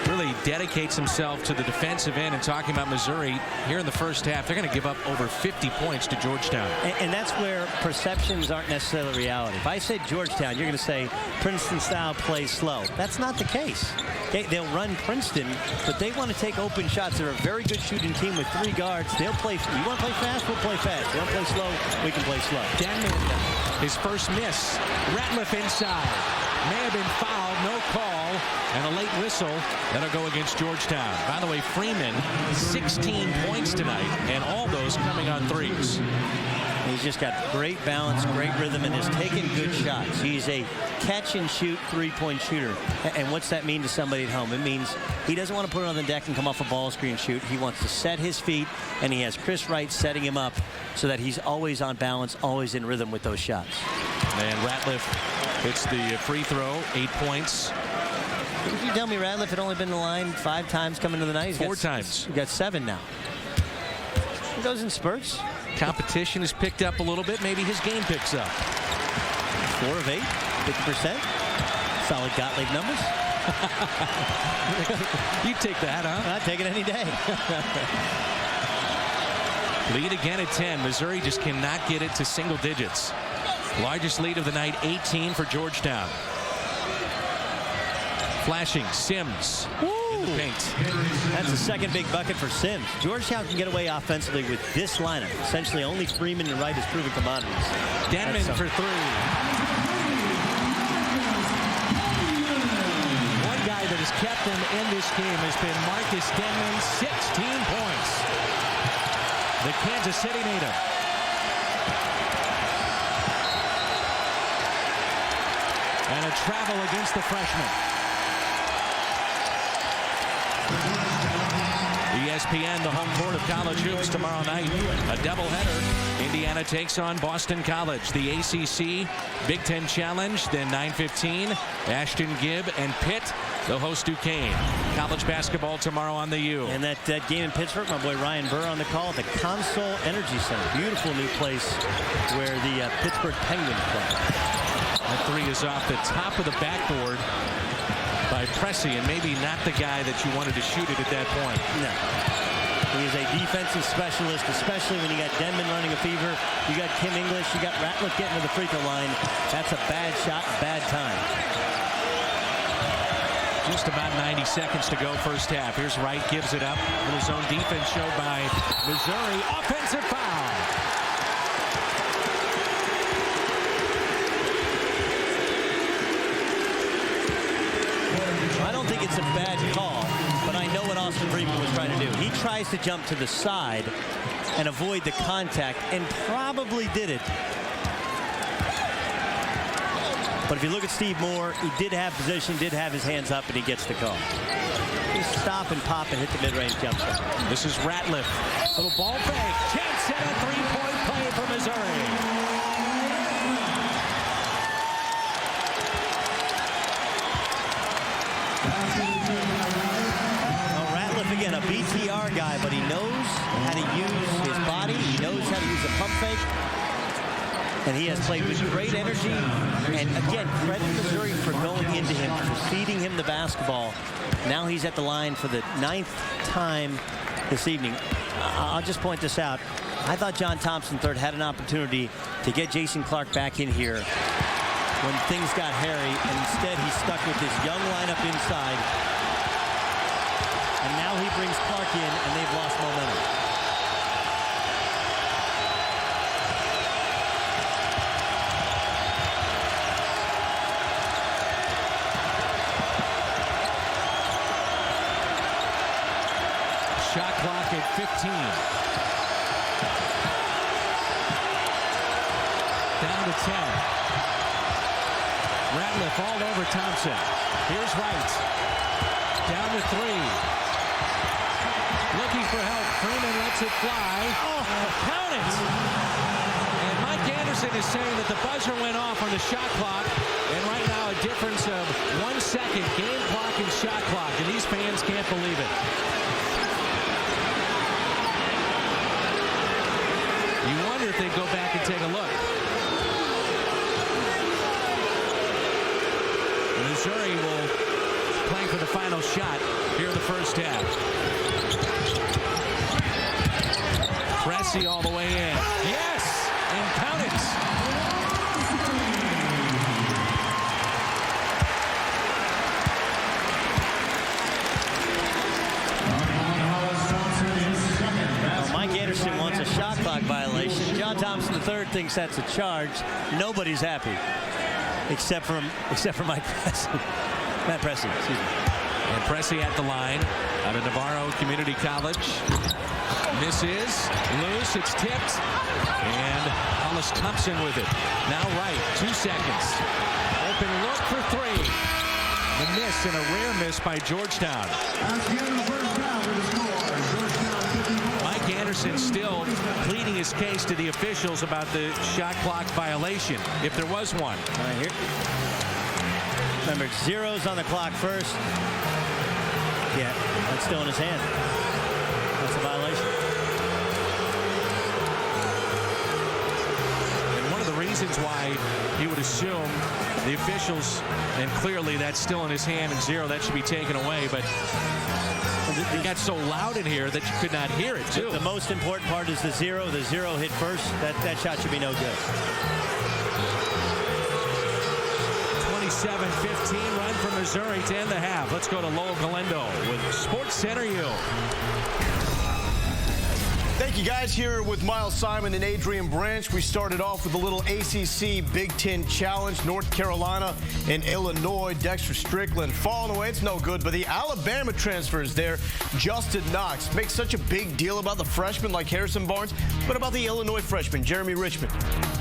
really dedicates himself to the defensive end, and talking about Missouri here in the first half, they're going to give up over 50 points to Georgetown. And that's where perceptions aren't necessarily reality. If I said Georgetown, you're going to say Princeton style plays slow. That's not the case. They'll run Princeton, but they want to take open shots. They're a very good shooting team with 3 guards. They'll play. You want to play fast? We'll play fast. You want to play slow? We can play slow. Denman, his first miss. Ratliff inside. May have been fouled, no call, and a late whistle. That'll go against Georgetown. By the way, Freeman, 16 points tonight, and all those coming on threes. He's just got great balance, great rhythm, and has taken good shots. He's a catch-and-shoot three-point shooter. And what's that mean to somebody at home? It means he doesn't want to put it on the deck and come off a ball screen shoot. He wants to set his feet, and he has Chris Wright setting him up so that he's always on balance, always in rhythm with those shots. And Ratliff hits the free throw, 8 points. Did you tell me Ratliff had only been in the line 5 times coming to the night? 4 times. He's got 7 now. He goes in spurts. Competition has picked up a little bit. Maybe his game picks up. 4 of 8, 50%. Solid Gottlieb numbers. You'd take that, huh? I'd take it any day. Lead again at 10. Missouri just cannot get it to single digits. Largest lead of the night, 18 for Georgetown. Flashing, Sims in the paint. That's the second big bucket for Sims. Georgetown can get away offensively with this lineup. Essentially, only Freeman and Wright as proven commodities. Denman for 3. One guy that has kept them in this game has been Marcus Denman, 16 points. The Kansas City native. And a travel against the freshman. ESPN, the home court of college hoops, tomorrow night. A doubleheader. Indiana takes on Boston College. The ACC Big Ten Challenge. Then 9:15. Ashton Gibb and Pitt. They'll host Duquesne. College basketball tomorrow on the U. And that game in Pittsburgh, my boy Ryan Burr on the call at the Consol Energy Center. Beautiful new place where the Pittsburgh Penguins play. That 3 is off the top of the backboard by Pressey, and maybe not the guy that you wanted to shoot it at that point. No. He is a defensive specialist, especially when you got Denman running a fever. You got Kim English. You got Ratliff getting to the free throw line. That's a bad shot, bad time. Just about 90 seconds to go first half. Here's Wright, gives it up. Little zone defense showed by Missouri. Offensive foul. I don't think it's a bad call, but I know what Austin Freeman was trying to do. He tries to jump to the side and avoid the contact, and probably did it. But if you look at Steve Moore, he did have position, did have his hands up, and he gets the call. Just stop and pop and hit the mid-range jump shot. This is Ratliff. Little ball fake. Chance at a three-point play for Missouri. Again, a BTR guy, but he knows how to use his body. He knows how to use a pump fake. And he has played with great energy. And again, credit Missouri for going into him, for feeding him the basketball. Now he's at the line for the 9th time this evening. I'll just point this out. I thought John Thompson III had an opportunity to get Jason Clark back in here when things got hairy. And instead, he's stuck with this young lineup inside. And now he brings Clark in, and they've lost momentum. Shot clock at 15. Down to 10. Ratliff all over Thompson. Here's Wright. Down to 3. Looking for help. Freeman lets it fly. Oh, count it! And Mike Anderson is saying that the buzzer went off on the shot clock. And right now a difference of 1 second. Game clock and shot clock. And these fans can't believe it. Missouri will play for the final shot here in the first half. Pressey all the way in. Yes! And count it. Mike Anderson wants a shot clock violation. John Thompson III thinks that's a charge. Nobody's happy, except for Mike Pressey. Matt Pressey, excuse me. And Pressey at the line out of Navarro Community College. Misses, loose, it's tipped, and Hollis Thompson with it. Now right, 2 seconds. Open look for 3. The miss, and a rare miss by Georgetown. Mike Anderson still pleading his case to the officials about the shot clock violation, if there was one. All right, here. Remember, zeros on the clock first. Yeah, that's still in his hand. That's a violation. And one of the reasons why you would assume the officials, and clearly that's still in his hand, and 0, that should be taken away, but it got so loud in here that you could not hear it, too. The most important part is the 0. The 0 hit first. That shot should be no good. 27-15 run for Missouri to end the half. Let's go to Lowell Galindo with Sports Center U. Thank you, guys. Here with Miles Simon and Adrian Branch. We started off with a little ACC Big Ten Challenge. North Carolina and Illinois. Dexter Strickland falling away. It's no good, but the Alabama transfers there. Justin Knox makes such a big deal about the freshman like Harrison Barnes, but about the Illinois freshman, Jeremy Richmond.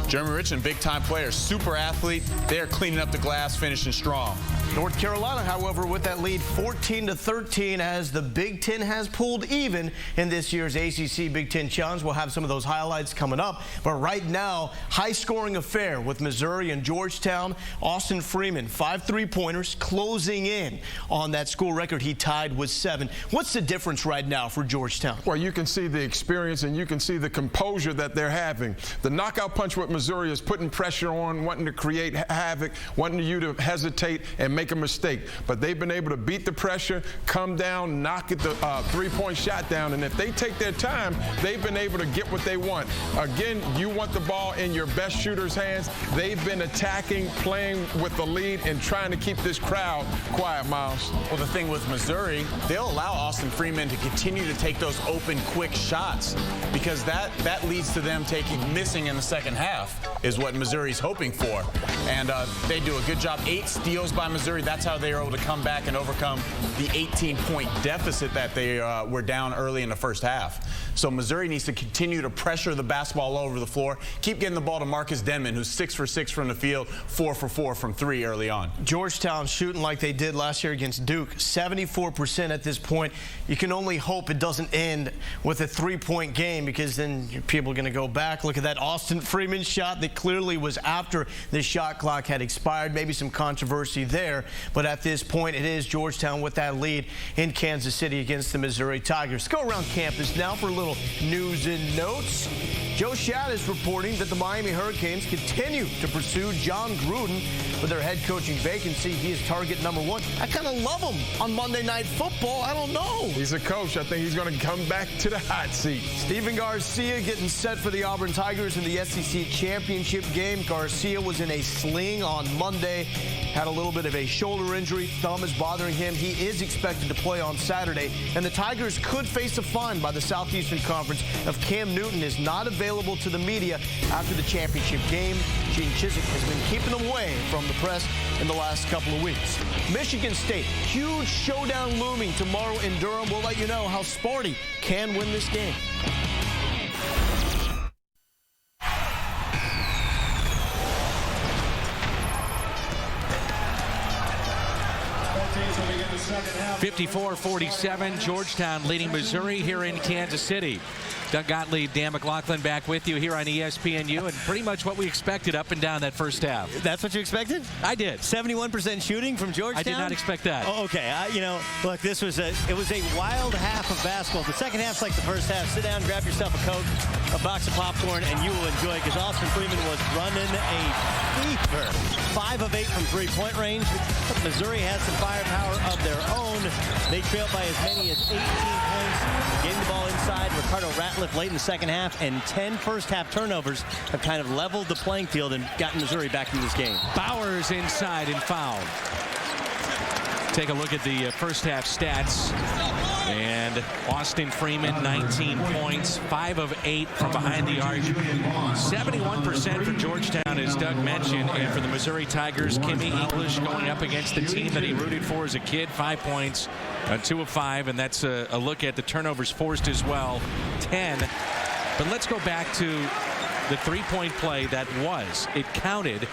Jeremy Richmond, big-time player, super athlete. They're cleaning up the glass, finishing strong. North Carolina, however, with that lead 14-13 as the Big Ten has pulled even in this year's ACC Big Ten Challenge. We'll have some of those highlights coming up. But right now, high-scoring affair with Missouri and Georgetown. Austin Freeman, 5 3-pointers, closing in on that school record he tied with 7. What's the difference right now for Georgetown? Well, you can see the experience and you can see the composure that they're having. The knockout punch with Missouri is putting pressure on, wanting to create havoc, wanting you to hesitate and make a mistake. But they've been able to beat the pressure, come down, knock the 3-point shot down. And if they take their time, they've been able to get what they want. Again, you want the ball in your best shooter's hands. They've been attacking, playing with the lead, and trying to keep this crowd quiet, Miles. Well, the thing with Missouri, they'll allow Austin Freeman to continue to take those open, quick shots because that leads to them missing in the second half is what Missouri's hoping for. And they do a good job. 8 steals by Missouri. That's how they were able to come back and overcome the 18-point deficit that they were down early in the first half. So Missouri needs to continue to pressure the basketball all over the floor. Keep getting the ball to Marcus Denman, who's 6 for 6 from the field, 4 for 4 from 3 early on. Georgetown shooting like they did last year against Duke, 74% at this point. You can only hope it doesn't end with a 3-point game because then people are going to go back. Look at that Austin Freeman shot that clearly was after the shot clock had expired. Maybe some controversy there, but at this point it is Georgetown with that lead in Kansas City against the Missouri Tigers. Let's go around campus now for a little news and notes. Joe Schadt is reporting that the Miami Hurricanes continue to pursue John Gruden for their head coaching vacancy. He is target number 1. I kind of love him on Monday Night Football. I don't know. He's a coach. I think he's going to come back to the hot seat. Steven Garcia getting set for the Auburn Tigers in the SEC championship game. Garcia was in a sling on Monday, had a little bit of a shoulder injury. Thumb is bothering him. He is expected to play on Saturday, and the Tigers could face a fine by the Southeastern Conference if Cam Newton is not available to the media after the championship game. Gene Chizik has been keeping them away from the press in the last couple of weeks. Michigan State, huge showdown looming tomorrow in Durham. We'll let you know how Sparty can win this game. Teams will be 54-47, Georgetown leading Missouri here in Kansas City. Doug Gottlieb, Dan McLaughlin back with you here on ESPNU, and pretty much what we expected up and down that first half. That's what you expected? I did. 71% shooting from Georgetown? I did not expect that. Oh, okay. Look, it was a wild half of basketball. The second half's like the first half. Sit down, grab yourself a Coke, a box of popcorn, and you will enjoy it, because Austin Freeman was running a fever. 5 of 8 from three-point range. But Missouri had some firepower of their own. They trailed by as many as 18 points. Getting the ball inside. Ricardo Ratliff late in the second half, and 10 first-half turnovers have kind of leveled the playing field and gotten Missouri back in this game. Bowers inside and fouled. Take a look at the first-half stats. And Austin Freeman, 19 points, 5 of 8 from behind the arc. 71% for Georgetown, as Doug mentioned. And for the Missouri Tigers, Kimmy English going up against the team that he rooted for as a kid, 5 points, 2 of 5. And that's a look at the turnovers forced as well, 10. But let's go back to the three-point play that was. It counted.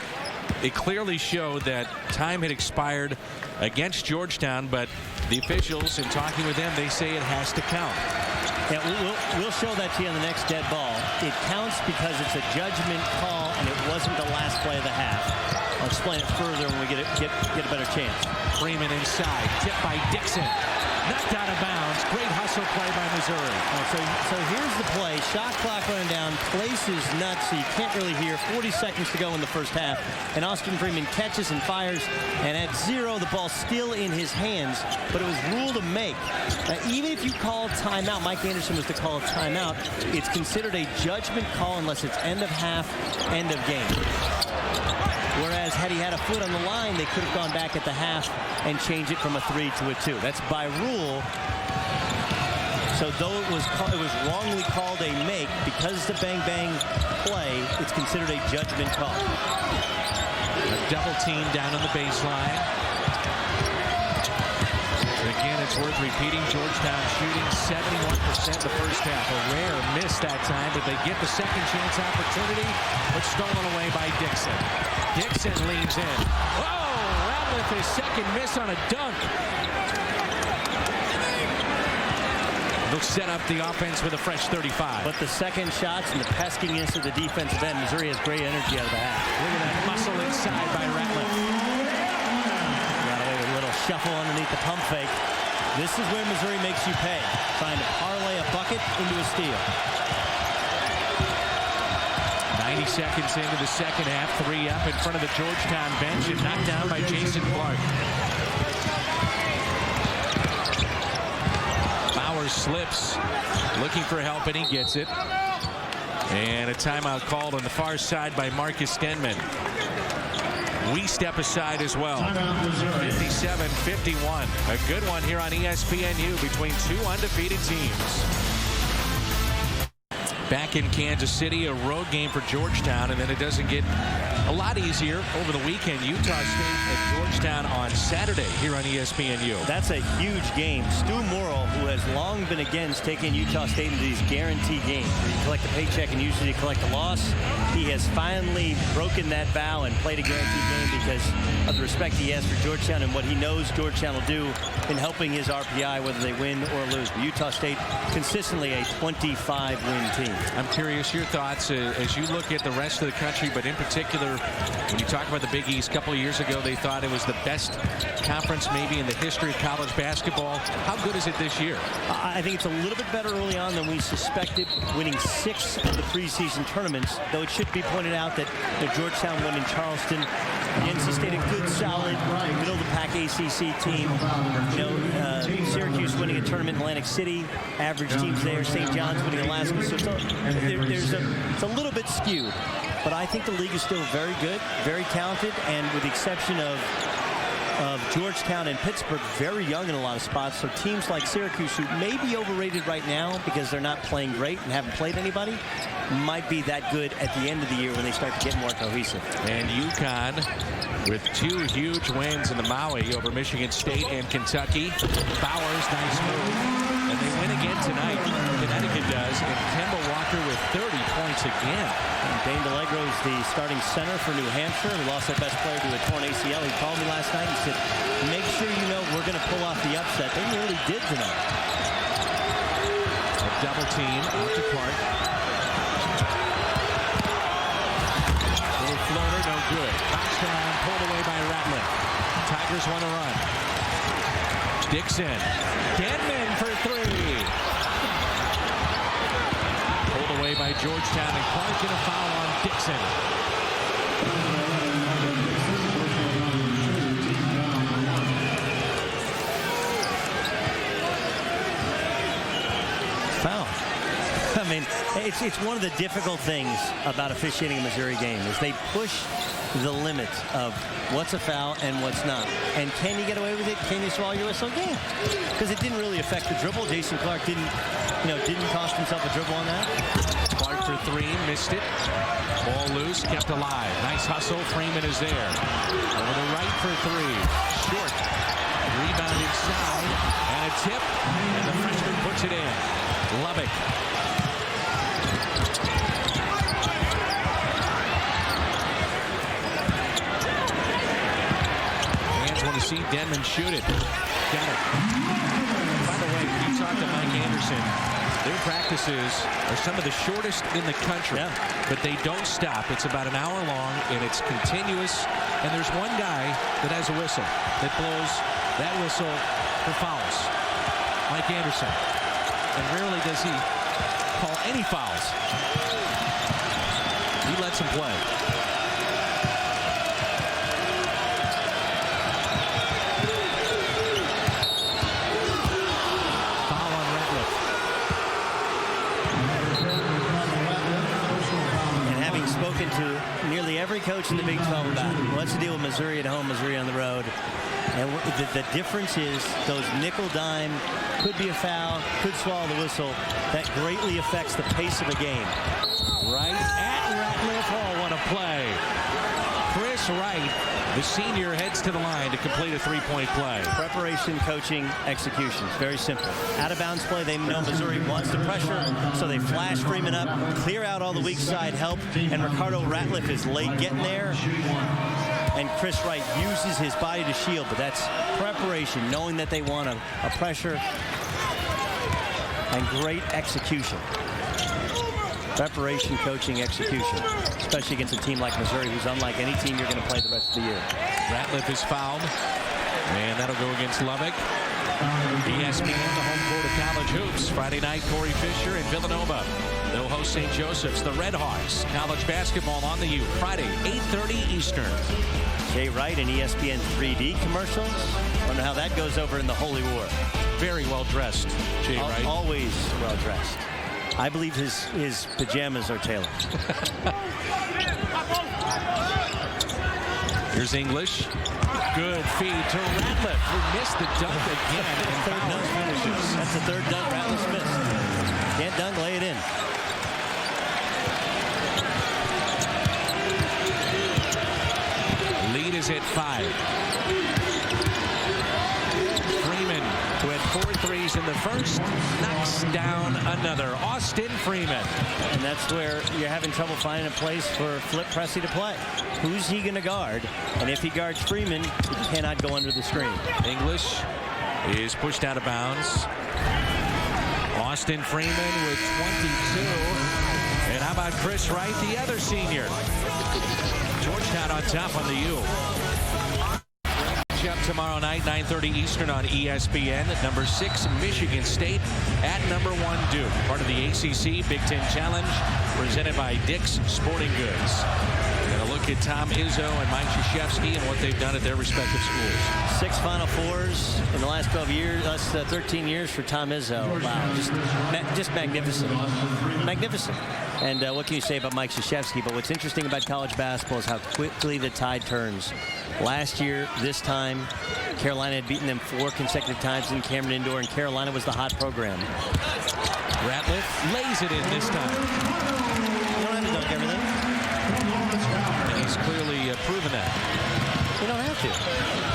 It clearly showed that time had expired against Georgetown, but the officials, in talking with them, they say it has to count. Yeah, we'll show that to you on the next dead ball. It counts because it's a judgment call, and it wasn't the last play of the half. I'll explain it further when we get a better chance. Freeman inside, tipped by Dixon. Knocked out of bounds. Great hustle play by Missouri. So here's the play. Shot clock running down. Place is nuts, so you can't really hear. 40 seconds to go in the first half. And Austin Freeman catches and fires. And at 0, the ball's still in his hands. But it was ruled a make. Now, even if you call a timeout, Mike Anderson was to call a timeout, it's considered a judgment call unless it's end of half, end of game. Whereas had he had a foot on the line, they could have gone back at the half and changed it from a 3 to a 2. That's by rule. So though it was wrongly called a make, because it's a bang-bang play, it's considered a judgment call. A double team down on the baseline. Again, it's worth repeating. Georgetown shooting 71% the first half. A rare miss that time, but they get the second chance opportunity, but stolen away by Dixon. Dixon leans in. Oh, Ratliff, his second miss on a dunk. They'll set up the offense with a fresh 35. But the second shots and the peskiness of the defensive end, Missouri has great energy out of the half. Look at that muscle inside by Ratliff. Got away with a little shuffle underneath the pump fake. This is where Missouri makes you pay, trying to parlay a bucket into a steal. 90 seconds into the second half, 3 up in front of the Georgetown bench and knocked down by Jason Clark. Bowers slips, looking for help, and he gets it. And a timeout called on the far side by Marcus Denman. We step aside as well. 57-51. A good one here on ESPNU between 2 undefeated teams. Back in Kansas City, a road game for Georgetown, and then it doesn't get a lot easier over the weekend. Utah State at Georgetown on Saturday here on ESPNU. That's a huge game. Stu Morrill, who has long been against taking Utah State into these guaranteed games where you collect a paycheck and usually you collect a loss, he has finally broken that vow and played a guaranteed game because of the respect he has for Georgetown and what he knows Georgetown will do in helping his RPI, whether they win or lose. But Utah State consistently a 25-win team. I'm curious your thoughts as you look at the rest of the country, but in particular, when you talk about the Big East, a couple of years ago, they thought it was the best conference maybe in the history of college basketball. How good is it this year? I think it's a little bit better early on than we suspected, winning 6 of the preseason tournaments, though it should be pointed out that Georgetown won in Charleston. NC State, a good, solid, middle-of-the-pack ACC team. Syracuse winning a tournament in Atlantic City. Average teams there. St. John's winning Alaska. So it's a little bit skewed. But I think the league is still very good, very talented, and with the exception of Georgetown and Pittsburgh, very young in a lot of spots. So teams like Syracuse, who may be overrated right now because they're not playing great and haven't played anybody, might be that good at the end of the year when they start to get more cohesive. And UConn with 2 huge wins in the Maui over Michigan State and Kentucky. Bowers, nice move. And they win again tonight. Connecticut does. And Kemba Walker with 30 points again. And Dane DeLegro is the starting center for New Hampshire. We lost their best player to a torn ACL. He called me last night and said, make sure you know we're going to pull off the upset. They really did tonight. A double team out to Clark. Little floater, no good. Bounced around, pulled away by Ratliff. Tigers want to run. Dixon. Denman for three. Pulled away by Georgetown, and Clark going to foul on Dixon. Foul. I mean, it's one of the difficult things about officiating a Missouri game is they push the limits of what's a foul and what's not. And can you get away with it? Can you swallow your whistle? Yeah. Because it didn't really affect the dribble. Jason Clark didn't cost himself a dribble on that. Clark for three, missed it. Ball loose, kept alive. Nice hustle. Freeman is there. Over the right for three. Short. Rebound inside. And a tip. And the freshman puts it in. Lubbock. Fans want to see Denman shoot it. Got it. By the way, when you talk to Mike Anderson, their practices are some of the shortest in the country, but they don't stop. It's about an hour long, and it's continuous. And there's one guy that has a whistle that blows that whistle for fouls, Mike Anderson. And rarely does he call any fouls. He lets him play. Foul on Ratliff. And having spoken to nearly every coach in the Big 12 about what's the deal with Missouri at home, Missouri on the road, and the difference is those nickel dime could be a foul, could swallow the whistle. That greatly affects the pace of a game. Right at Ratliff. Oh, what a play. Chris Wright, the senior, heads to the line to complete a three-point play. Preparation, coaching, execution. It's very simple. Out of bounds play, they know Missouri wants the pressure, so they flash Freeman up, clear out all the weak side help, and Ricardo Ratliff is late getting there. And Chris Wright uses his body to shield, but that's preparation, knowing that they want a pressure and great execution. Preparation, coaching, execution, especially against a team like Missouri, who's unlike any team you're going to play the rest of the year. Ratliff is fouled, and that'll go against Lubbock. ESPN, the home court of college hoops. Friday night, Corey Fisher and Villanova. They'll host St. Joseph's. The Red Hawks. College basketball on the U. Friday, 8:30 Eastern. Jay Wright and ESPN 3D commercials. Wonder how that goes over in the Holy War. Very well dressed, Jay Wright. Always well dressed. I believe his pajamas are tailored. Here's English. Good feed to Ratliff, who missed the dunk again. And third dunk finishes. That's the third dunk Ratliff missed. Can't dunk, lay it in. Lead is at 5. Freeman, who had 4 threes in the first, knocks down another. Austin Freeman. And that's where you're having trouble finding a place for Flip Pressey to play. Who's he going to guard? And if he guards Freeman, he cannot go under the screen. English is pushed out of bounds. Austin Freeman with 22. And how about Chris Wright, the other senior? Georgetown on top on the U. Up tomorrow night, 9:30 Eastern on ESPN. Number 6, Michigan State at number 1, Duke. Part of the ACC Big Ten Challenge, presented by Dick's Sporting Goods. We're going to look at Tom Izzo and Mike Krzyzewski and what they've done at their respective schools. 6 Final Fours in the last 12 years, 13 years for Tom Izzo. Wow, just magnificent. Magnificent. And what can you say about Mike Krzyzewski? But what's interesting about college basketball is how quickly the tide turns. Last year, this time, Carolina had beaten them 4 consecutive times in Cameron Indoor, and Carolina was the hot program. Ratliff lays it in this time. You don't have to dunk everything. And he's clearly proven that. You don't have to.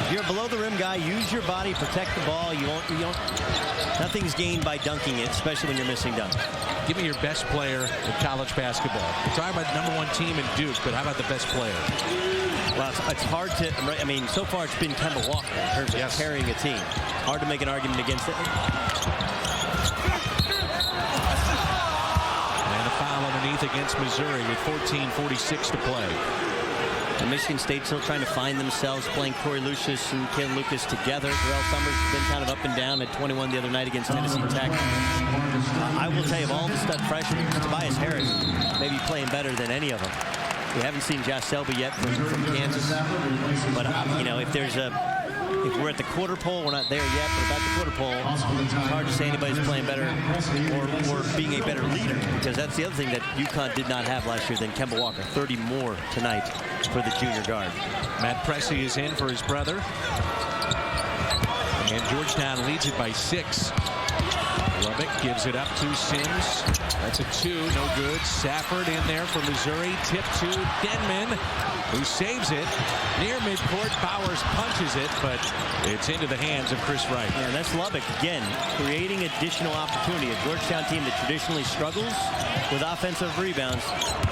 If you're a below-the-rim guy, use your body, protect the ball. Nothing's gained by dunking it, especially when you're missing dunks. Give me your best player in college basketball. We're talking about the #1 team in Duke, but how about the best player? Well, it's hard to, I mean, so far it's been Kemba Walker in terms of carrying a team. Hard to make an argument against it. And a foul underneath against Missouri with 14:46 to play. And Michigan State still trying to find themselves, playing Corey Lucius and Ken Lucas together. Terrell Summers has been kind of up and down at 21 the other night against Tennessee Tech. I will tell you, of all the stud freshmen, Tobias Harris maybe playing better than any of them. We haven't seen Josh Selby yet from Kansas. But, you know, if we're at the quarter pole, we're not there yet, but about the quarter pole, it's hard to say anybody's playing better or being a better leader, because that's the other thing that UConn did not have last year than Kemba Walker. 30 more tonight for the junior guard. Matt Pressey is in for his brother. And Georgetown leads it by 6. Lubbock gives it up to Sims. That's a 2, no good. Safford in there for Missouri. Tip to Denman, who saves it near midcourt. Bowers punches it, but it's into the hands of Chris Wright. Yeah, that's Lubbock again, creating additional opportunity. A Georgetown team that traditionally struggles with offensive rebounds.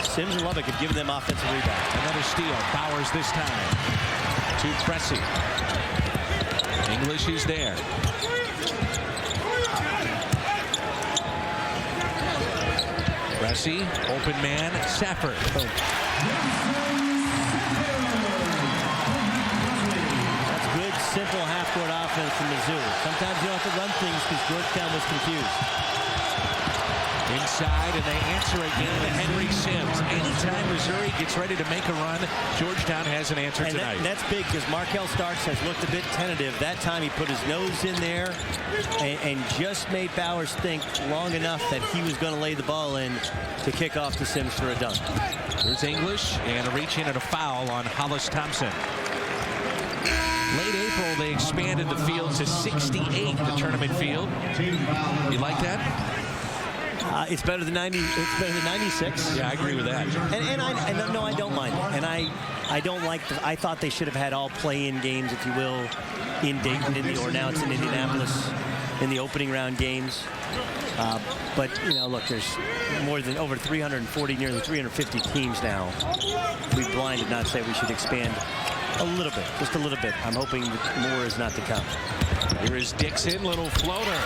Sims and Lubbock have given them offensive rebounds. Another steal. Bowers this time to Pressey. English is there. Pressey, open man, Safford. That's good, simple half-court offense from Missouri. Sometimes you don't have to run things because Georgetown was confused. Inside, and they answer again to Henry Sims. Anytime Missouri gets ready to make a run, Georgetown has an answer tonight. That's big because Markell Starks has looked a bit tentative. That time he put his nose in there and just made Bowers think long enough that he was going to lay the ball in to kick off to Sims for a dunk. There's English and a reach in and a foul on Hollis Thompson. Late April, they expanded the field to 68, the tournament field. You like that? It's better than 90. It's better than 96. Yeah, I agree with that. And I don't mind it. And I don't like. I thought they should have had all play-in games, if you will, in Dayton, or now it's in Indianapolis in the opening round games. But you know, look, there's more than over 340, nearly 350 teams now. We'd be blind to not say we should expand a little bit, just a little bit. I'm hoping that more is not to come. Here is Dixon, little floater.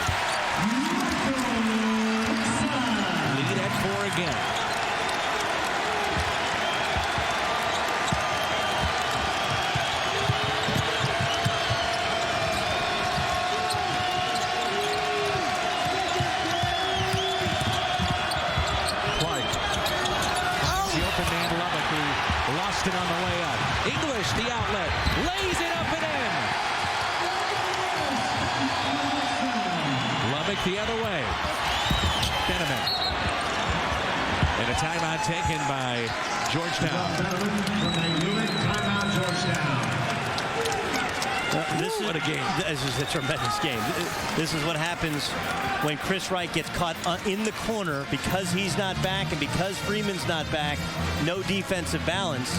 Lead at 4 again. Clark. The open man Lubbock, who lost it on the way up. English, the outlet, lays it up and in. Lubbock the other way. Benjamin. And a timeout taken by Georgetown. What a game. This is a tremendous game. This is what happens when Chris Wright gets caught in the corner because he's not back and because Freeman's not back. No defensive balance.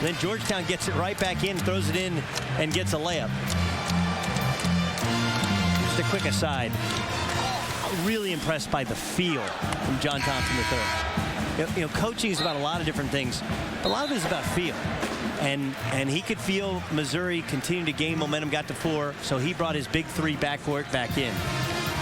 Then Georgetown gets it right back in, throws it in, and gets a layup. Just a quick aside. Really impressed by the feel from John Thompson III. You know, coaching is about a lot of different things. A lot of it is about feel. And he could feel Missouri continue to gain momentum, got to 4, so he brought his big 3 backcourt back in.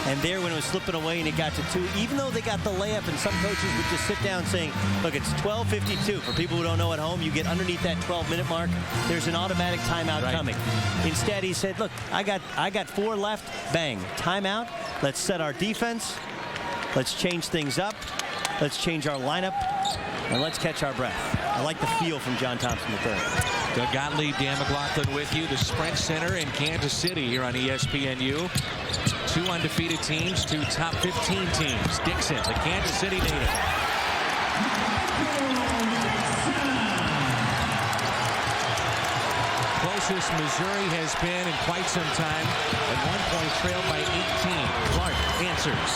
And there, when it was slipping away and it got to 2, even though they got the layup, and some coaches would just sit down saying, look, it's 12:52. For people who don't know at home, you get underneath that 12-minute mark, there's an automatic timeout coming. Instead, he said, look, I got 4 left, bang, timeout. Let's set our defense. Let's change things up. Let's change our lineup. And let's catch our breath. I like the feel from John Thompson III. Doug Gottlieb, Dan McLaughlin with you. The Sprint Center in Kansas City here on ESPNU. 2 undefeated teams, 2 top 15 teams. Dixon, the Kansas City native. Closest Missouri has been in quite some time. At one point trailed by 18. Clark answers.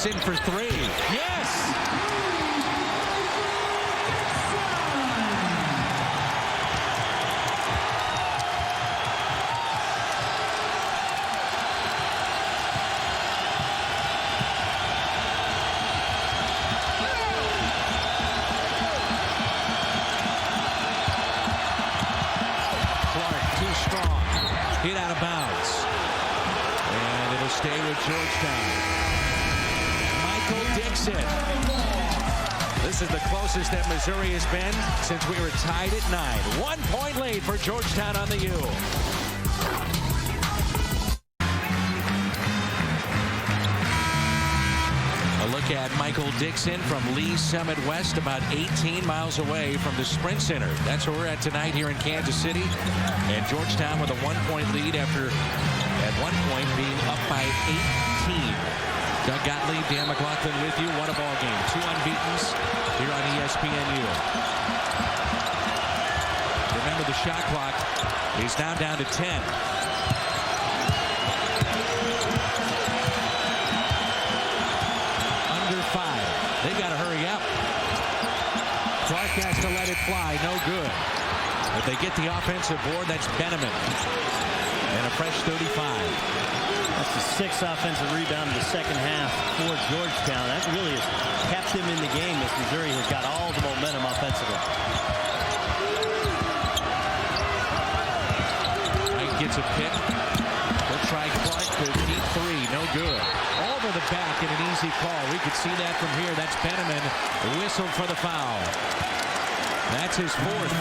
Dixon for three. Yes! Hit out of bounds. And it'll stay with Georgetown. Michael Dixon. This is the closest that Missouri has been since we were tied at 9. 1 point lead for Georgetown on the U. A look at Michael Dixon from Lee Summit West, about 18 miles away from the Sprint Center. That's where we're at tonight here in Kansas City. And Georgetown with a 1 point lead after at one point being up by 18. Doug Gottlieb, Dan McLaughlin with you. What a ball game. 2 unbeatens here on ESPNU. Remember, the shot clock is now down to 10. They've got to hurry up. Clark has to let it fly. No good. If they get the offensive board, that's Benjamin. And a fresh 35. That's the 6th offensive rebound in the second half for Georgetown. That really has kept them in the game as Missouri has got all the momentum offensively. Wright gets a pick. He'll try Clark for deep 3. No good. Over the back and an easy call. We could see that from here. That's Benjamin whistled for the foul. That's his 4th.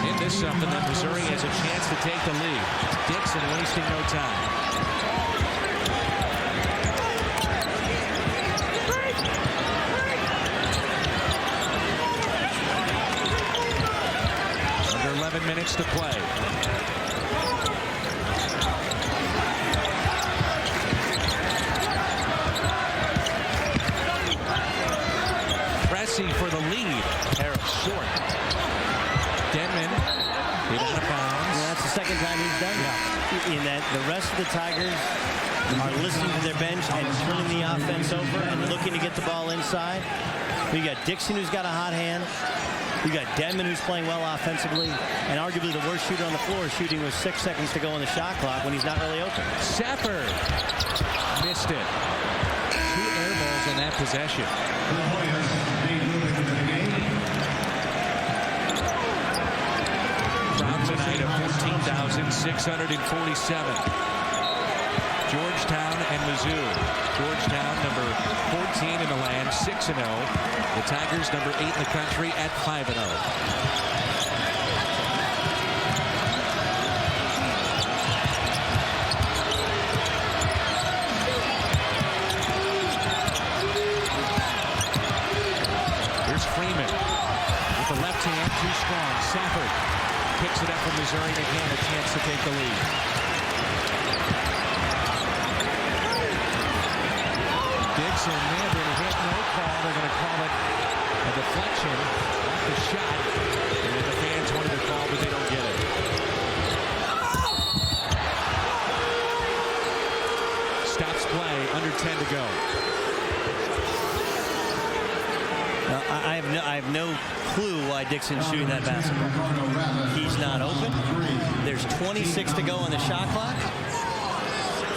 Isn't this something that Missouri has a chance to take the lead? Dixon wasting no time. Under 11 minutes to play. For the lead. Harris short. Denman hit out of bounds. Well, that's the second time he's done that. In that the rest of the Tigers are listening to their bench and turning the offense over and looking to get the ball inside. We got Dixon, who's got a hot hand. We got Denman, who's playing well offensively, and arguably the worst shooter on the floor, shooting with 6 seconds to go on the shot clock when he's not really open. Safford missed it. 2 air balls on that possession. Tonight of 14,647. Georgetown and Mizzou. Georgetown number 14 in the land, 6-0. The Tigers number 8 in the country at 5-0. Here's Freeman with the left hand, too strong. Safford picks it up from Missouri, and again a chance to take the lead. Dixon may have been hit, no call. They're going to call it a deflection, not the shot. And the fans wanted to call, but they don't get it. Stops play, under 10 to go. I have no clue why Dixon's shooting that basketball. He's not open. There's 26 to go on the shot clock.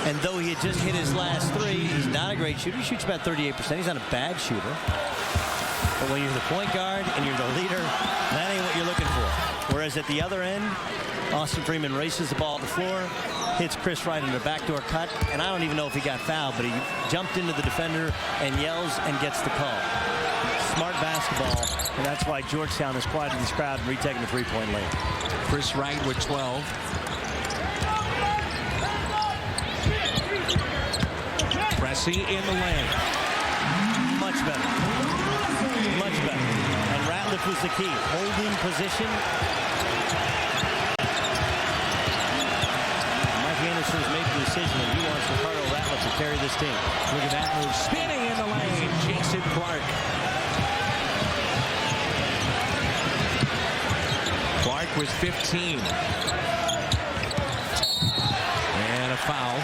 And though he had just hit his last 3, he's not a great shooter. He shoots about 38%. He's not a bad shooter. But when you're the point guard and you're the leader, that ain't what you're looking for. Whereas at the other end, Austin Freeman races the ball to the floor, hits Chris Wright in the backdoor cut, and I don't even know if he got fouled, but he jumped into the defender and yells and gets the call. Smart basketball, and that's why Georgetown is quieted this crowd and retaking the 3-point lead. Chris Wright with 12. Pressy in the lane. Much better. Much better. And Ratliff was the key. Holding position. Mike Anderson has made the decision that he wants Ricardo Ratliff to carry this team. Look at that move. Spinning in the lane. Jason Clark. Clark with 15. And a foul.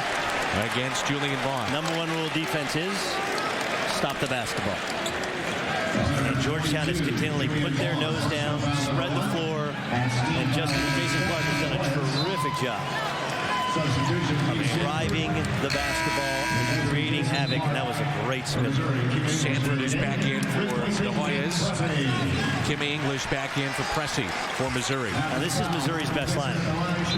against Julian Vaughn. Number one rule of defense is stop the basketball. And Georgetown has continually put their nose down, spread the floor, and Jason Clark has done a terrific job of driving the basketball and creating havoc, and that was a great spin. Sanford is back in for the Hoyas. Kimmy English back in for Pressey for Missouri. Now this is Missouri's best lineup,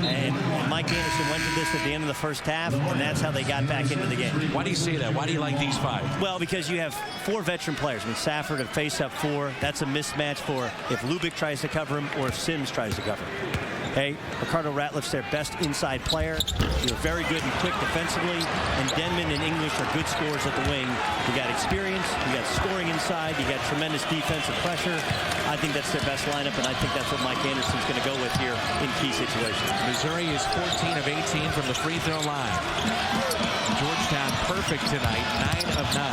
and Mike Anderson went to this at the end of the first half, and that's how they got back into the game. Why do you say that? Why do you like these five? Well, because you have four veteran players. I mean, Safford at face-up four. That's a mismatch for if Lubick tries to cover him or if Sims tries to cover him. Okay, Ricardo Ratliff's their best inside player. They're very good and quick defensively, and Denman and English are good scorers at the wing. You got experience, you got scoring inside, you got tremendous defensive pressure. I think that's their best lineup, and I think that's what Mike Anderson's going to go with here in key situations. Missouri is 14 of 18 from the free throw line. Georgetown perfect tonight, 9 of 9.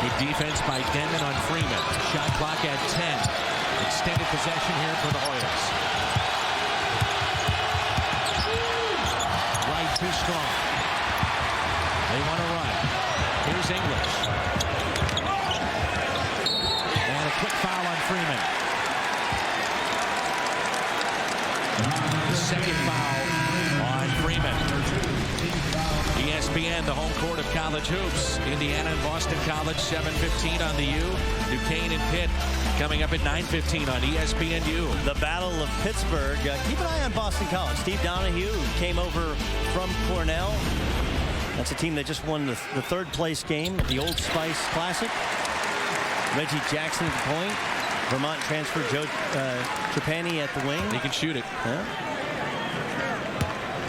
Good defense by Denman on Freeman. Shot clock at 10. Extended possession here for the Hoyas. Right too strong. They want to run. Here's English. And a quick foul on Freeman. The second foul on Freeman. ESPN, the home court of college hoops. Indiana and Boston College, 7:15 on the U. Duquesne and Pitt coming up at 9:15 on ESPNU. The Battle of Pittsburgh. Keep an eye on Boston College. Steve Donahue came over from Cornell. That's a team that just won the third place game at the Old Spice Classic. Reggie Jackson at the point. Vermont transfer Joe Trapani at the wing. He can shoot it. Yeah.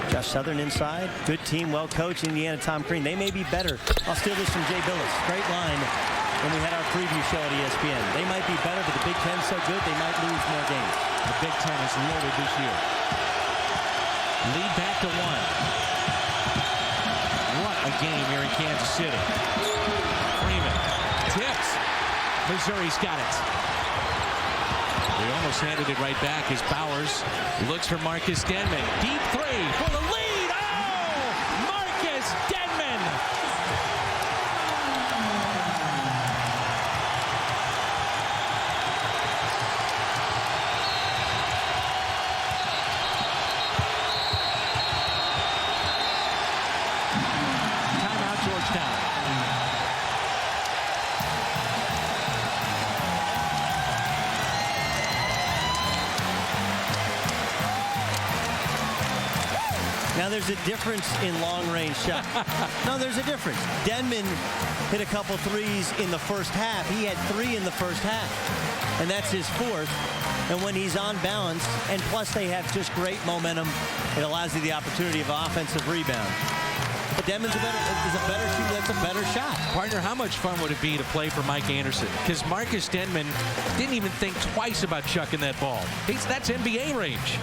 Josh Southern inside. Good team, well coached. Indiana, Tom Crean. They may be better. I'll steal this from Jay Billis. Great line when we had our preview show at ESPN. They might be better, but the Big Ten's so good they might lose more games. The Big Ten is loaded this year. Lead back to 1. What a game here in Kansas City. Freeman tips. Missouri's got it. They almost handed it right back as Bowers looks for Marcus Denman. Deep three for the lead. Oh! Marcus Denman! Timeout, Georgetown. Now there's a difference in long-range shot. No, there's a difference. Denman hit a couple threes in the first half. He had 3 in the first half, and that's his 4th. And when he's on balance, and plus they have just great momentum, it allows you the opportunity of offensive rebound. But Denman's is a better shooter. That's a better shot. Partner, how much fun would it be to play for Mike Anderson? Because Marcus Denman didn't even think twice about chucking that ball. That's NBA range.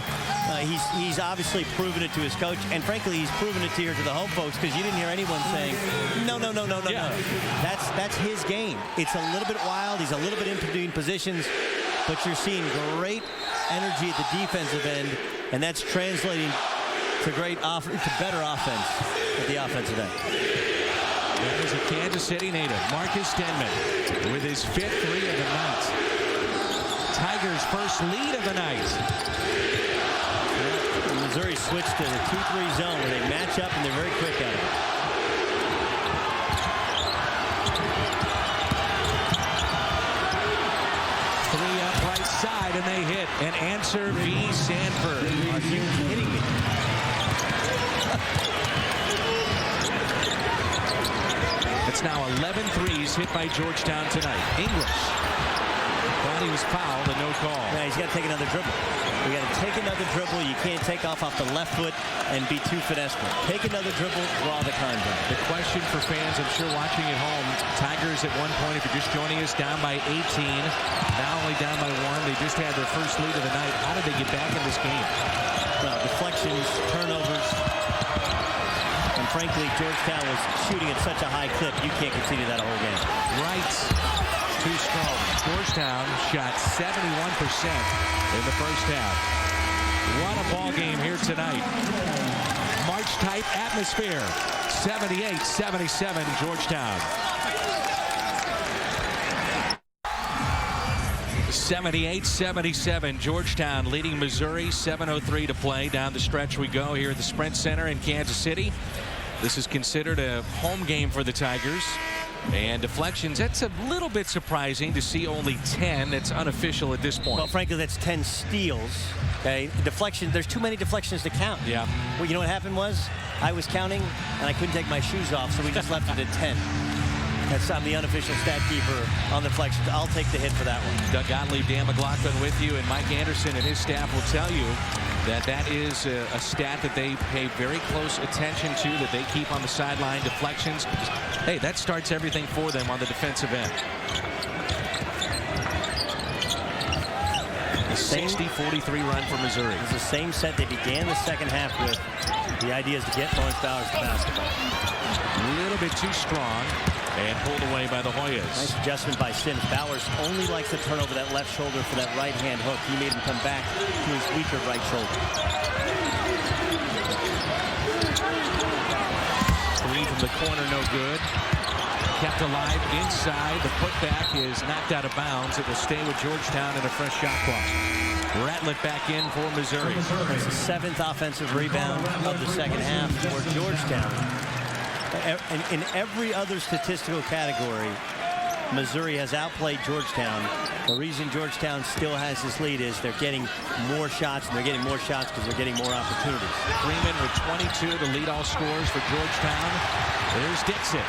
He's obviously proven it to his coach, and frankly, he's proven it to the home folks, because you didn't hear anyone saying, no. That's his game. It's a little bit wild. He's a little bit in between positions, but you're seeing great energy at the defensive end, and that's translating to better offense at the offensive end. That is a Kansas City native, Marcus Denman, with his 5th 3 of the night. Tigers' first lead of the night. Missouri switched to the 2-3 zone where they match up and they're very quick at it. Three up right side and they hit. An answer v. Sanford. Are you kidding me? It's now 11 threes hit by Georgetown tonight. English. Thought he was fouled and no call. Yeah, he's got to take another dribble. You got to take another dribble. You can't take off the left foot and be too finesseful. Take another dribble, draw the contact. The question for fans, I'm sure watching at home, Tigers at one point, if you're just joining us, down by 18. Now only down by 1. They just had their first lead of the night. How did they get back in this game? Well, deflections, turnovers. And frankly, Georgetown was shooting at such a high clip, you can't concede that a whole game. Right. Too strong. Georgetown shot 71% in the first half. What a ball game here tonight. March-type atmosphere. 78-77 Georgetown. 78-77 Georgetown leading Missouri. 7:03 to play. Down the stretch we go here at the Sprint Center in Kansas City. This is considered a home game for the Tigers. And deflections, that's a little bit surprising to see only 10. That's unofficial at this point. Well, frankly, that's 10 steals. Okay, deflection, there's too many deflections to count. Yeah. Well, you know what happened was I was counting and I couldn't take my shoes off, so we just left it at 10. I'm the unofficial stat keeper on the deflections. I'll take the hit for that one. Doug Gottlieb, Dan McLaughlin with you, and Mike Anderson and his staff will tell you that that is a stat that they pay very close attention to, that they keep on the sideline. Deflections, hey, that starts everything for them on the defensive end. A 60-43 run for Missouri. It's the same set they began the second half with. The idea is to get Lawrence Bowers to basketball. A little bit too strong and pulled away by the Hoyas. Nice adjustment by Sims. Bowers only likes to turn over that left shoulder for that right-hand hook. He made him come back to his weaker right shoulder. Three from the corner, no good. Kept alive inside. The putback is knocked out of bounds. It will stay with Georgetown and a fresh shot clock. Ratliff back in for Missouri. It's the 7th offensive rebound of the second half for Georgetown. In every other statistical category, Missouri has outplayed Georgetown. The reason Georgetown still has this lead is they're getting more shots, and they're getting more shots because they're getting more opportunities. Freeman with 22 to lead all scorers for Georgetown. There's Dixon.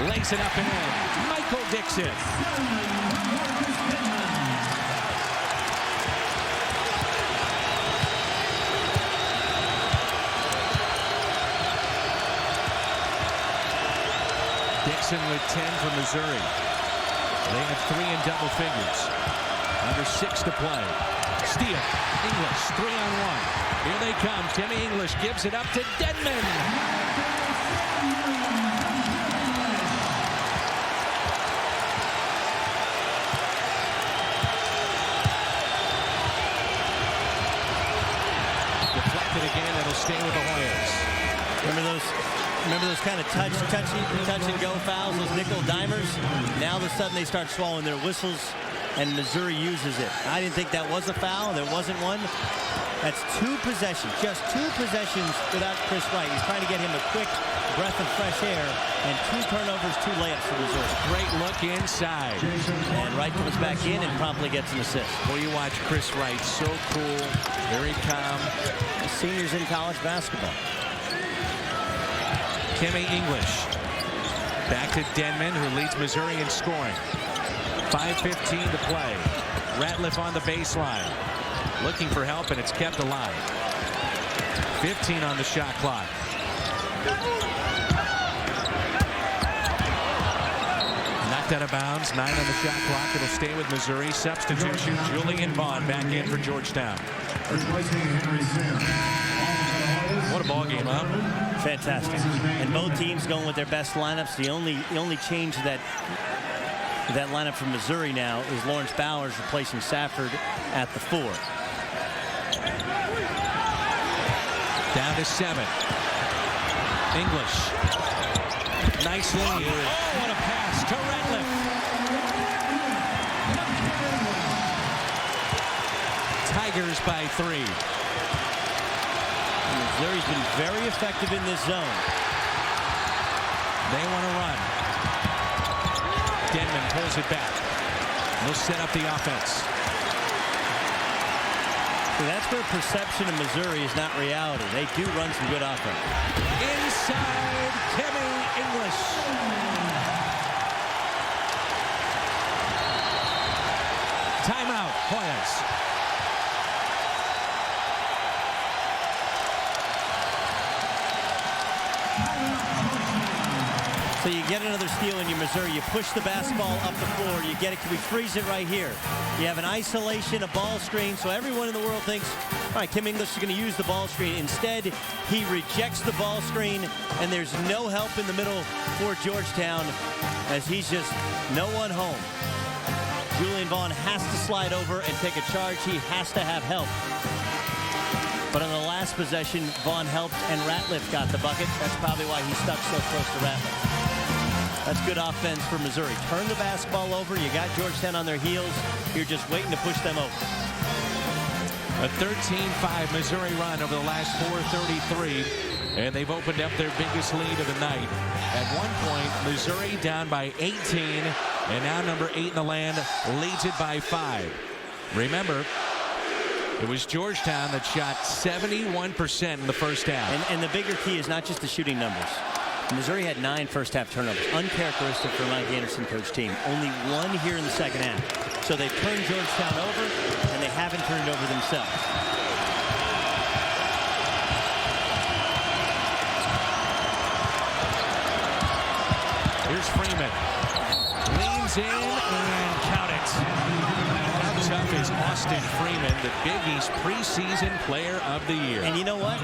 Lays it up and in. Michael Dixon. Dixon with 10 for Missouri. They have 3 in double figures. Under 6 to play. Steele, English, 3-on-1. Here they come. Timmy English gives it up to Denman. Deflected again. It'll stay with the Hoyas. Remember those kind of touch and go fouls, those nickel dimers? Now all of a sudden they start swallowing their whistles, and Missouri uses it. I didn't think that was a foul. There wasn't one. That's 2 possessions, just 2 possessions without Chris Wright. He's trying to get him a quick breath of fresh air, and 2 turnovers, 2 layups for Missouri. Great look inside. And Wright comes back in and promptly gets an assist. Well, you watch Chris Wright, so cool, very calm. The seniors in college basketball. Timmy English. Back to Denman, who leads Missouri in scoring. 5:15 to play. Ratliff on the baseline. Looking for help, and it's kept alive. 15 on the shot clock. Knocked out of bounds. 9 on the shot clock. It'll stay with Missouri. Substitution. Julian Vaughn back in for Georgetown. What a ball game, huh? Fantastic. And both teams going with their best lineups. The only change to that lineup from Missouri now is Lawrence Bowers replacing Safford at the 4. Down to 7. English. Nice lead. Oh, what a pass to Ratliff. Tigers by 3. Missouri's been very effective in this zone. They want to run. Denman pulls it back. They'll set up the offense. So that's where perception of Missouri is not reality. They do run some good offense. Inside, Timmy English. Timeout, Hoyas. So you get another steal in your Missouri. You push the basketball up the floor. You get it. We freeze it right here. You have an isolation, a ball screen. So everyone in the world thinks, all right, Kim English is going to use the ball screen. Instead, he rejects the ball screen, and there's no help in the middle for Georgetown as he's just no one home. Julian Vaughn has to slide over and take a charge. He has to have help. But on the last possession, Vaughn helped and Ratliff got the bucket. That's probably why he stuck so close to Ratliff. That's good offense for Missouri. Turn the basketball over. You got Georgetown on their heels. You're just waiting to push them over. A 13-5 Missouri run over the last 4:33, and they've opened up their biggest lead of the night. At one point, Missouri down by 18, and now number 8 in the land leads it by 5. Remember, it was Georgetown that shot 71% in the first half. And the bigger key is not just the shooting numbers. Missouri had 9 first-half turnovers, uncharacteristic for a Mike Anderson coach team. Only 1 here in the second half. So they've turned Georgetown over, and they haven't turned over themselves. Here's Freeman. Leans in and count it. How tough is Austin Freeman, the Big East preseason player of the year? And you know what?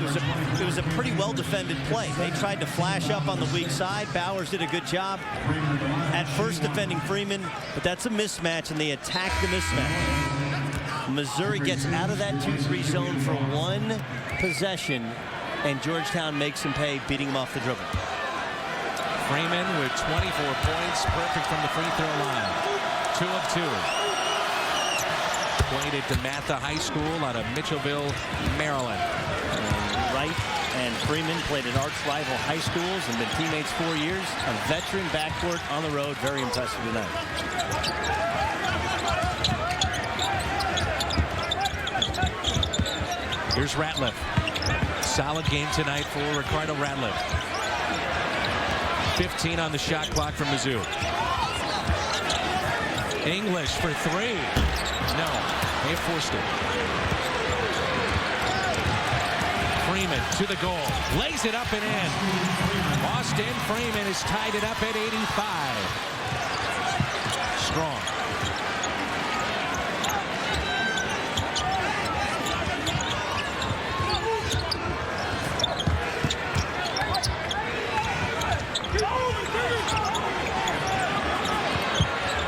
It was a pretty well-defended play. They tried to flash up on the weak side. Bowers did a good job at first defending Freeman, but that's a mismatch, and they attacked the mismatch. Missouri gets out of that 2-3 zone for 1 possession, and Georgetown makes him pay, beating him off the dribble. Freeman with 24 points, perfect from the free throw line. 2 of 2. Played at DeMatha High School out of Mitchellville, Maryland. Wright and Freeman played at arch rival high schools and been teammates 4 years. A veteran backcourt on the road. Very impressive tonight. Here's Ratliff. Solid game tonight for Ricardo Ratliff. 15 on the shot clock from Mizzou. English for 3. No, they forced it. Freeman to the goal. Lays it up and in. Austin Freeman has tied it up at 85. Strong.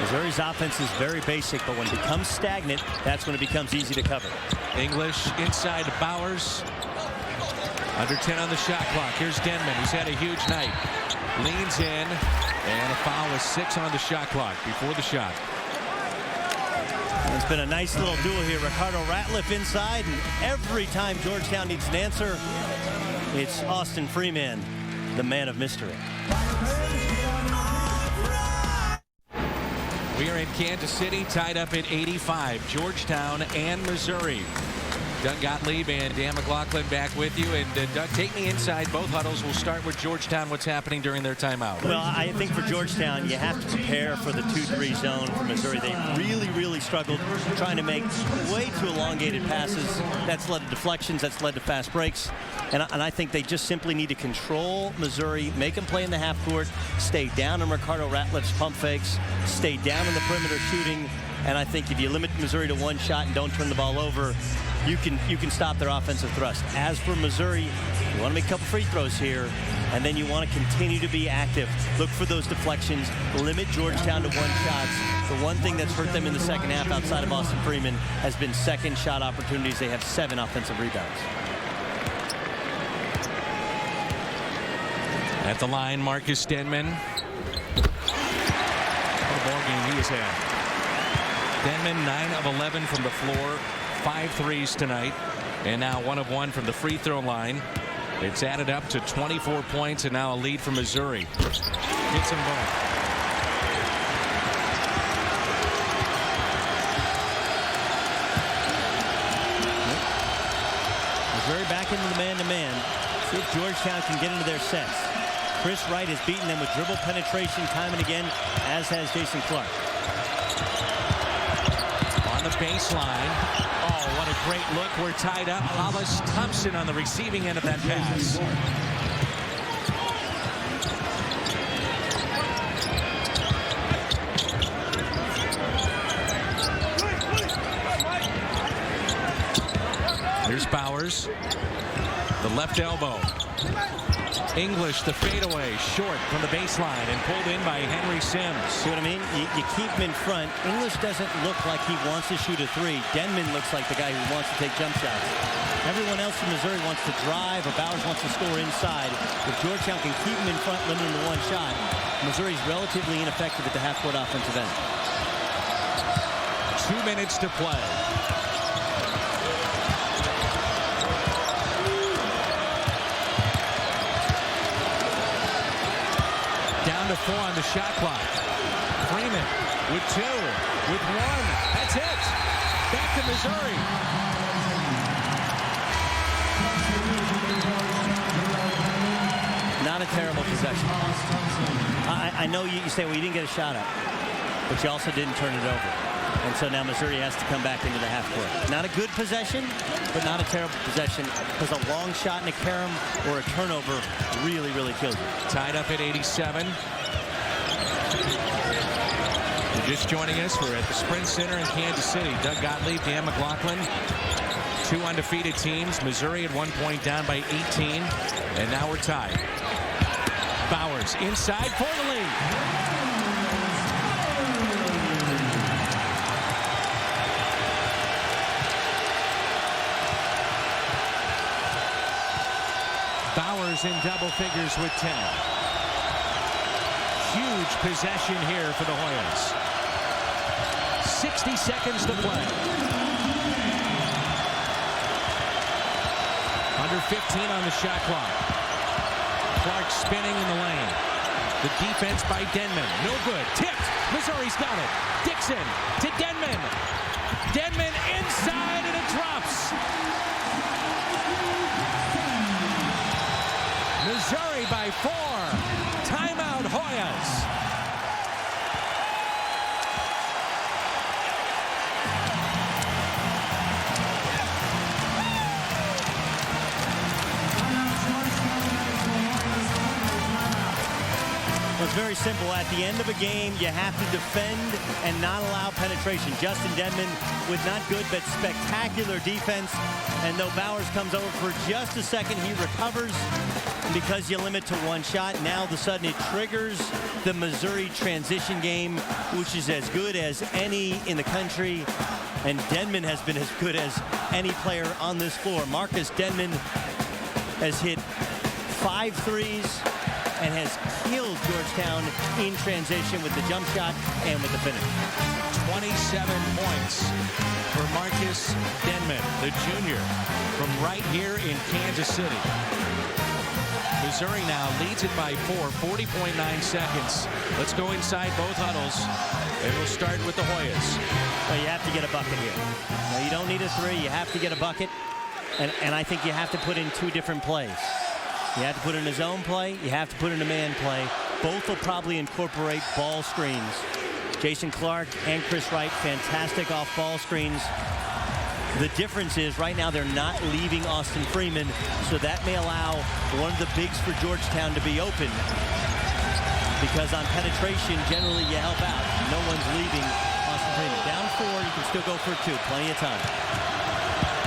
Missouri's offense is very basic, but when it becomes stagnant, that's when it becomes easy to cover. English inside to Bowers. Under 10 on the shot clock. Here's Denman, who's had a huge night. Leans in, and a foul with 6 on the shot clock before the shot. It's been a nice little duel here. Ricardo Ratliff inside, and every time Georgetown needs an answer, it's Austin Freeman, the man of mystery. We are in Kansas City, tied up at 85. Georgetown and Missouri. Doug Gottlieb and Dan McLaughlin back with you. And Doug, take me inside both huddles. We'll start with Georgetown. What's happening during their timeout? Well, I think for Georgetown, you have to prepare for the 2-3 zone for Missouri. They really struggled trying to make way too elongated passes. That's led to deflections. That's led to fast breaks. And I think they just simply need to control Missouri, make them play in the half court, stay down on Ricardo Ratliff's pump fakes, stay down in the perimeter shooting. And I think if you limit Missouri to 1 shot and don't turn the ball over, you can stop their offensive thrust. As for Missouri, you want to make a couple free throws here, and then you want to continue to be active. Look for those deflections. Limit Georgetown to 1 shots. The one thing that's hurt them in the second half outside of Austin Freeman has been second shot opportunities. They have 7 offensive rebounds. At the line, Marcus Denman. What a ball game he has had. Denman 9 of 11 from the floor, 5 threes tonight, and now 1 of 1 from the free throw line. It's added up to 24 points and now a lead for Missouri. Gets them both. Missouri back into the man-to-man. See if Georgetown can get into their sets. Chris Wright has beaten them with dribble penetration time and again, as has Jason Clark. On the baseline. Oh, what a great look. We're tied up. Hollis Thompson on the receiving end of that pass. Here's Bowers. The left elbow. English, the fadeaway, short from the baseline and pulled in by Henry Sims. See what I mean? You keep him in front. English doesn't look like he wants to shoot a three. Denman looks like the guy who wants to take jump shots. Everyone else from Missouri wants to drive, or Bowers wants to score inside. If Georgetown can keep him in front, limit him to one shot, Missouri's relatively ineffective at the half-court offensive end. 2 minutes to play. Down to 4 on the shot clock. Freeman with 2, with 1. That's it. Back to Missouri. Not a terrible possession. I know you say, well, you didn't get a shot up, but you also didn't turn it over. And so now Missouri has to come back into the half court. Not a good possession, but not a terrible possession, because a long shot in a carom or a turnover really, really kills you. Tied up at 87. You're just joining us. We're at the Sprint Center in Kansas City. Doug Gottlieb, Dan McLaughlin. 2 undefeated teams. Missouri at one point down by 18. And now we're tied. Bowers inside for the lead. Bowers in double figures with 10. Huge possession here for the Hoyas. 60 seconds to play. Under 15 on the shot clock. Clark spinning in the lane. The defense by Denman. No good. Tipped. Missouri's got it. Dixon to Denman. Denman inside and it drops. Missouri by 4. Timeout Hoyas. It's very simple. At the end of a game, you have to defend and not allow penetration. Justin Denman with not good but spectacular defense. And though Bowers comes over for just a second, he recovers. And because you limit to one shot, now all of a sudden it triggers the Missouri transition game, which is as good as any in the country. And Denman has been as good as any player on this floor. Marcus Denman has hit 5 threes and has killed Georgetown in transition with the jump shot and with the finish. 27 points for Marcus Denman, the junior, from right here in Kansas City. Missouri now leads it by 4, 40.9 seconds. Let's go inside both huddles, and we'll start with the Hoyas. Well, you have to get a bucket here. Now, you don't need a 3. You have to get a bucket, and I think you have to put in 2 different plays. You have to put in a zone play. You have to put in a man play. Both will probably incorporate ball screens. Jason Clark and Chris Wright, fantastic off ball screens. The difference is right now they're not leaving Austin Freeman, so that may allow one of the bigs for Georgetown to be open. Because on penetration, generally you help out. No one's leaving Austin Freeman. Down 4, you can still go for 2. Plenty of time.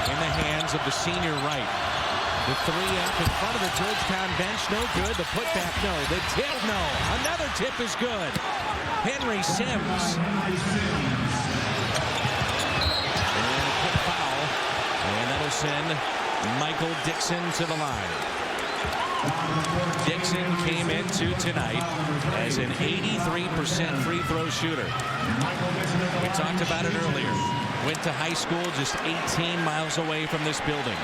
In the hands of the senior Wright. The 3 up in front of the Georgetown bench, no good. The putback, no. The tip, no. Another tip is good. Henry Sims. And a quick foul. And that'll send Michael Dixon to the line. Dixon came into tonight as an 83% free throw shooter. We talked about it earlier. Went to high school just 18 miles away from this building.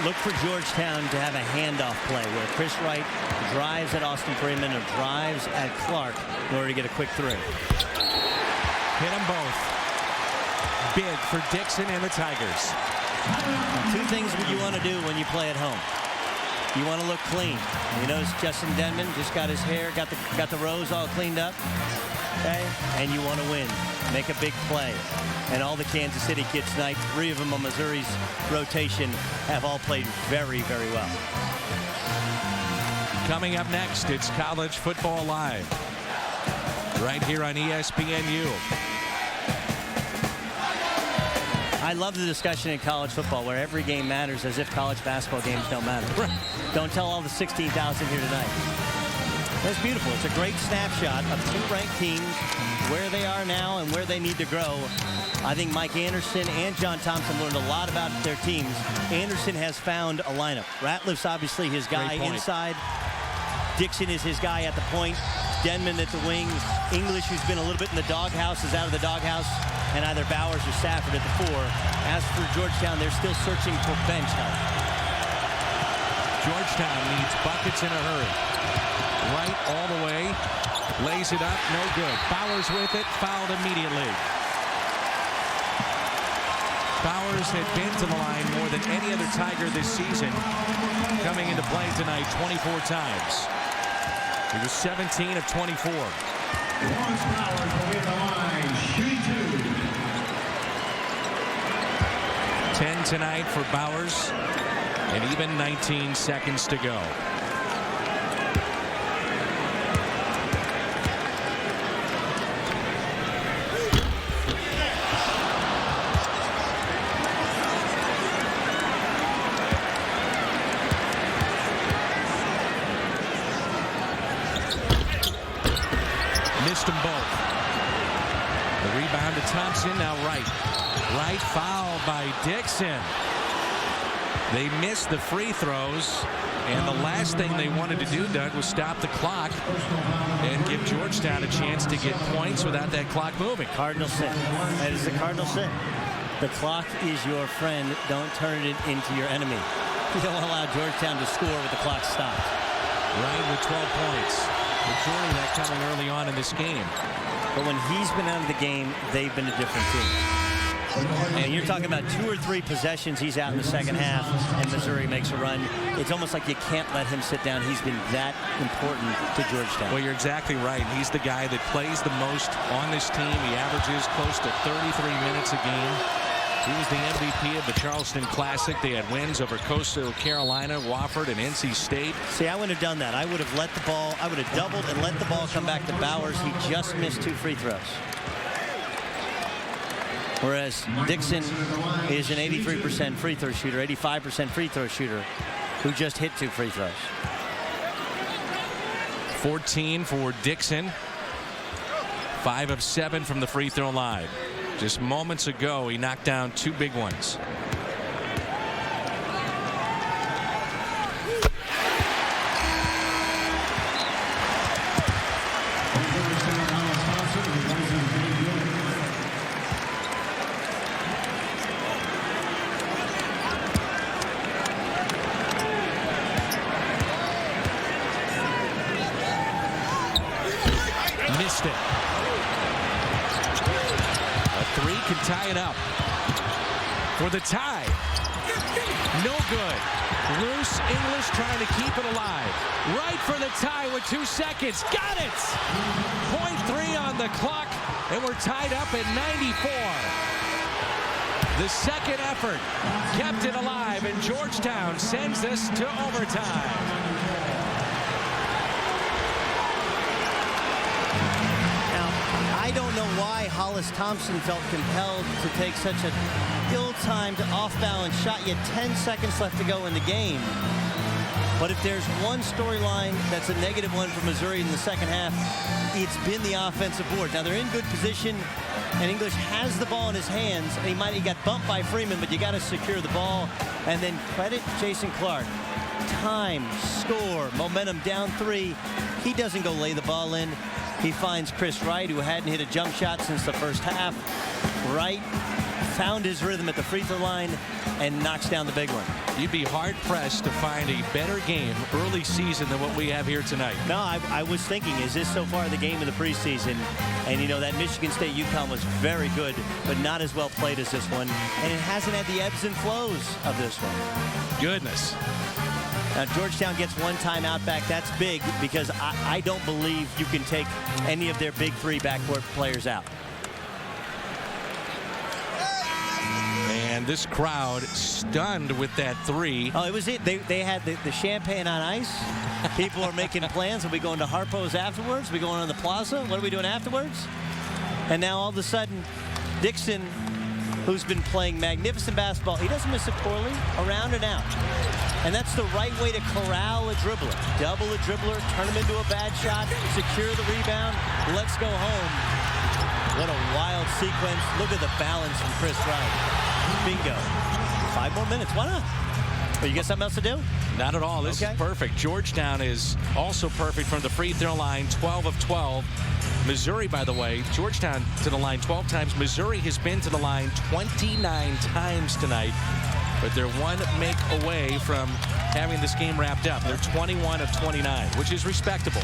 Look for Georgetown to have a handoff play where Chris Wright drives at Austin Freeman or drives at Clark in order to get a quick 3. Hit them both. Big for Dixon and the Tigers. 2 things you want to do when you play at home. You want to look clean. You notice Justin Denman just got his hair, got the rows all cleaned up. okay? And you want to win. Make a big play. And all the Kansas City kids tonight, 3 of them on Missouri's rotation, have all played very, very well. Coming up next, it's College Football Live. Right here on ESPNU. I love the discussion in college football where every game matters as if college basketball games don't matter. Don't tell all the 16,000 here tonight. That's beautiful. It's a great snapshot of 2 ranked teams, where they are now and where they need to grow. I think Mike Anderson and John Thompson learned a lot about their teams. Anderson has found a lineup. Ratliff's obviously his guy inside. Dixon is his guy at the point. Denman at the wing. English, who's been a little bit in the doghouse, is out of the doghouse. And either Bowers or Stafford at the 4. As for Georgetown, they're still searching for bench help. Georgetown needs buckets in a hurry. Right all the way. Lays it up. No good. Bowers with it. Fouled immediately. Bowers had been to the line more than any other Tiger this season. Coming into play tonight 24 times. He was 17 of 24. Lawrence Bowers will be at the line. Shoot 2. 10 tonight for Bowers. And even 19 seconds to go. Missed them both. The rebound to Thompson, now Wright. Wright fouled by Dixon. They missed the free throws, and the last thing they wanted to do, Doug, was stop the clock and give Georgetown a chance to get points without that clock moving. Cardinal sin. That is the cardinal sin. The clock is your friend. Don't turn it into your enemy. You don't allow Georgetown to score with the clock stopped. Wright with 12 points. Majority of that coming early on in this game. But when he's been out of the game, they've been a different team. And you're talking about 2 or 3 possessions he's out in the second half, and Missouri makes a run. It's almost like you can't let him sit down. He's been that important to Georgetown. Well, you're exactly right. He's the guy that plays the most on this team. He averages close to 33 minutes a game. He was the MVP of the Charleston Classic. They had wins over Coastal Carolina, Wofford, and NC State. See, I wouldn't have done that. I would have let the ball, I would have doubled and let the ball come back to Bowers. He just missed 2 free throws. Whereas Dixon is an 83% free throw shooter, 85% free throw shooter, who just hit 2 free throws. 14 for Dixon. 5 of 7 from the free throw line. Just moments ago, he knocked down 2 big ones. Missed it. A 3 can tie it up. For the tie. No good. Loose. English trying to keep it alive. Right for the tie with 2 seconds. Got it! 0.3 on the clock, and we're tied up at 94. The second effort kept it alive, and Georgetown sends this to overtime. I don't know why Hollis Thompson felt compelled to take such a ill-timed off-balance shot. You had 10 seconds left to go in the game. But if there's one storyline that's a negative one for Missouri in the second half, it's been the offensive board. Now, they're in good position, and English has the ball in his hands. And he got bumped by Freeman, but you got to secure the ball. And then credit Jason Clark. Time, score, momentum down 3. He doesn't go lay the ball in. He finds Chris Wright, who hadn't hit a jump shot since the first half. Wright found his rhythm at the free throw line and knocks down the big one. You'd be hard-pressed to find a better game early season than what we have here tonight. No, I was thinking, is this so far the game of the preseason? And, you know, that Michigan State-UConn was very good, but not as well played as this one. And it hasn't had the ebbs and flows of this one. Goodness. Now, Georgetown gets one timeout back. That's big because I don't believe you can take any of their big three backcourt players out. And this crowd stunned with that three. Oh, it was it. They had the champagne on ice. People are making plans. Are we going to Harpo's afterwards? Are we going on the plaza? What are we doing afterwards? And now all of a sudden, Dixon, who's been playing magnificent basketball, he doesn't miss it poorly, around and out. And that's the right way to corral a dribbler. Double a dribbler, turn him into a bad shot, secure the rebound, let's go home. What a wild sequence. Look at the balance from Chris Wright. Bingo. 5 more minutes. Why not? Well, you got something else to do? Not at all. This is perfect. Georgetown is also perfect from the free throw line, 12 of 12. Missouri, by the way, Georgetown to the line 12 times. Missouri has been to the line 29 times tonight, but they're one make away from having this game wrapped up. They're 21 of 29, which is respectable.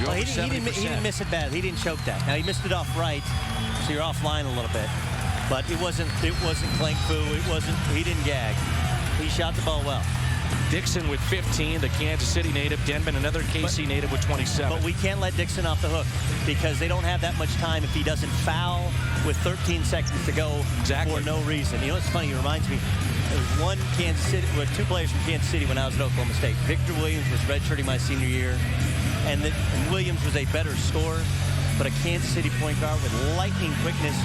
Well, he didn't miss it bad. He didn't choke that. Now, he missed it off right, so you're offline a little bit. But it wasn't clank foo. He didn't gag. He shot the ball well. Dixon with 15, the Kansas City native. Denman, another KC native with 27. But we can't let Dixon off the hook because they don't have that much time if he doesn't foul with 13 seconds to go for no reason. You know, it's funny. It reminds me, there was two players from Kansas City when I was at Oklahoma State. Victor Williams was redshirting my senior year, and Williams was a better scorer, but a Kansas City point guard with lightning quickness,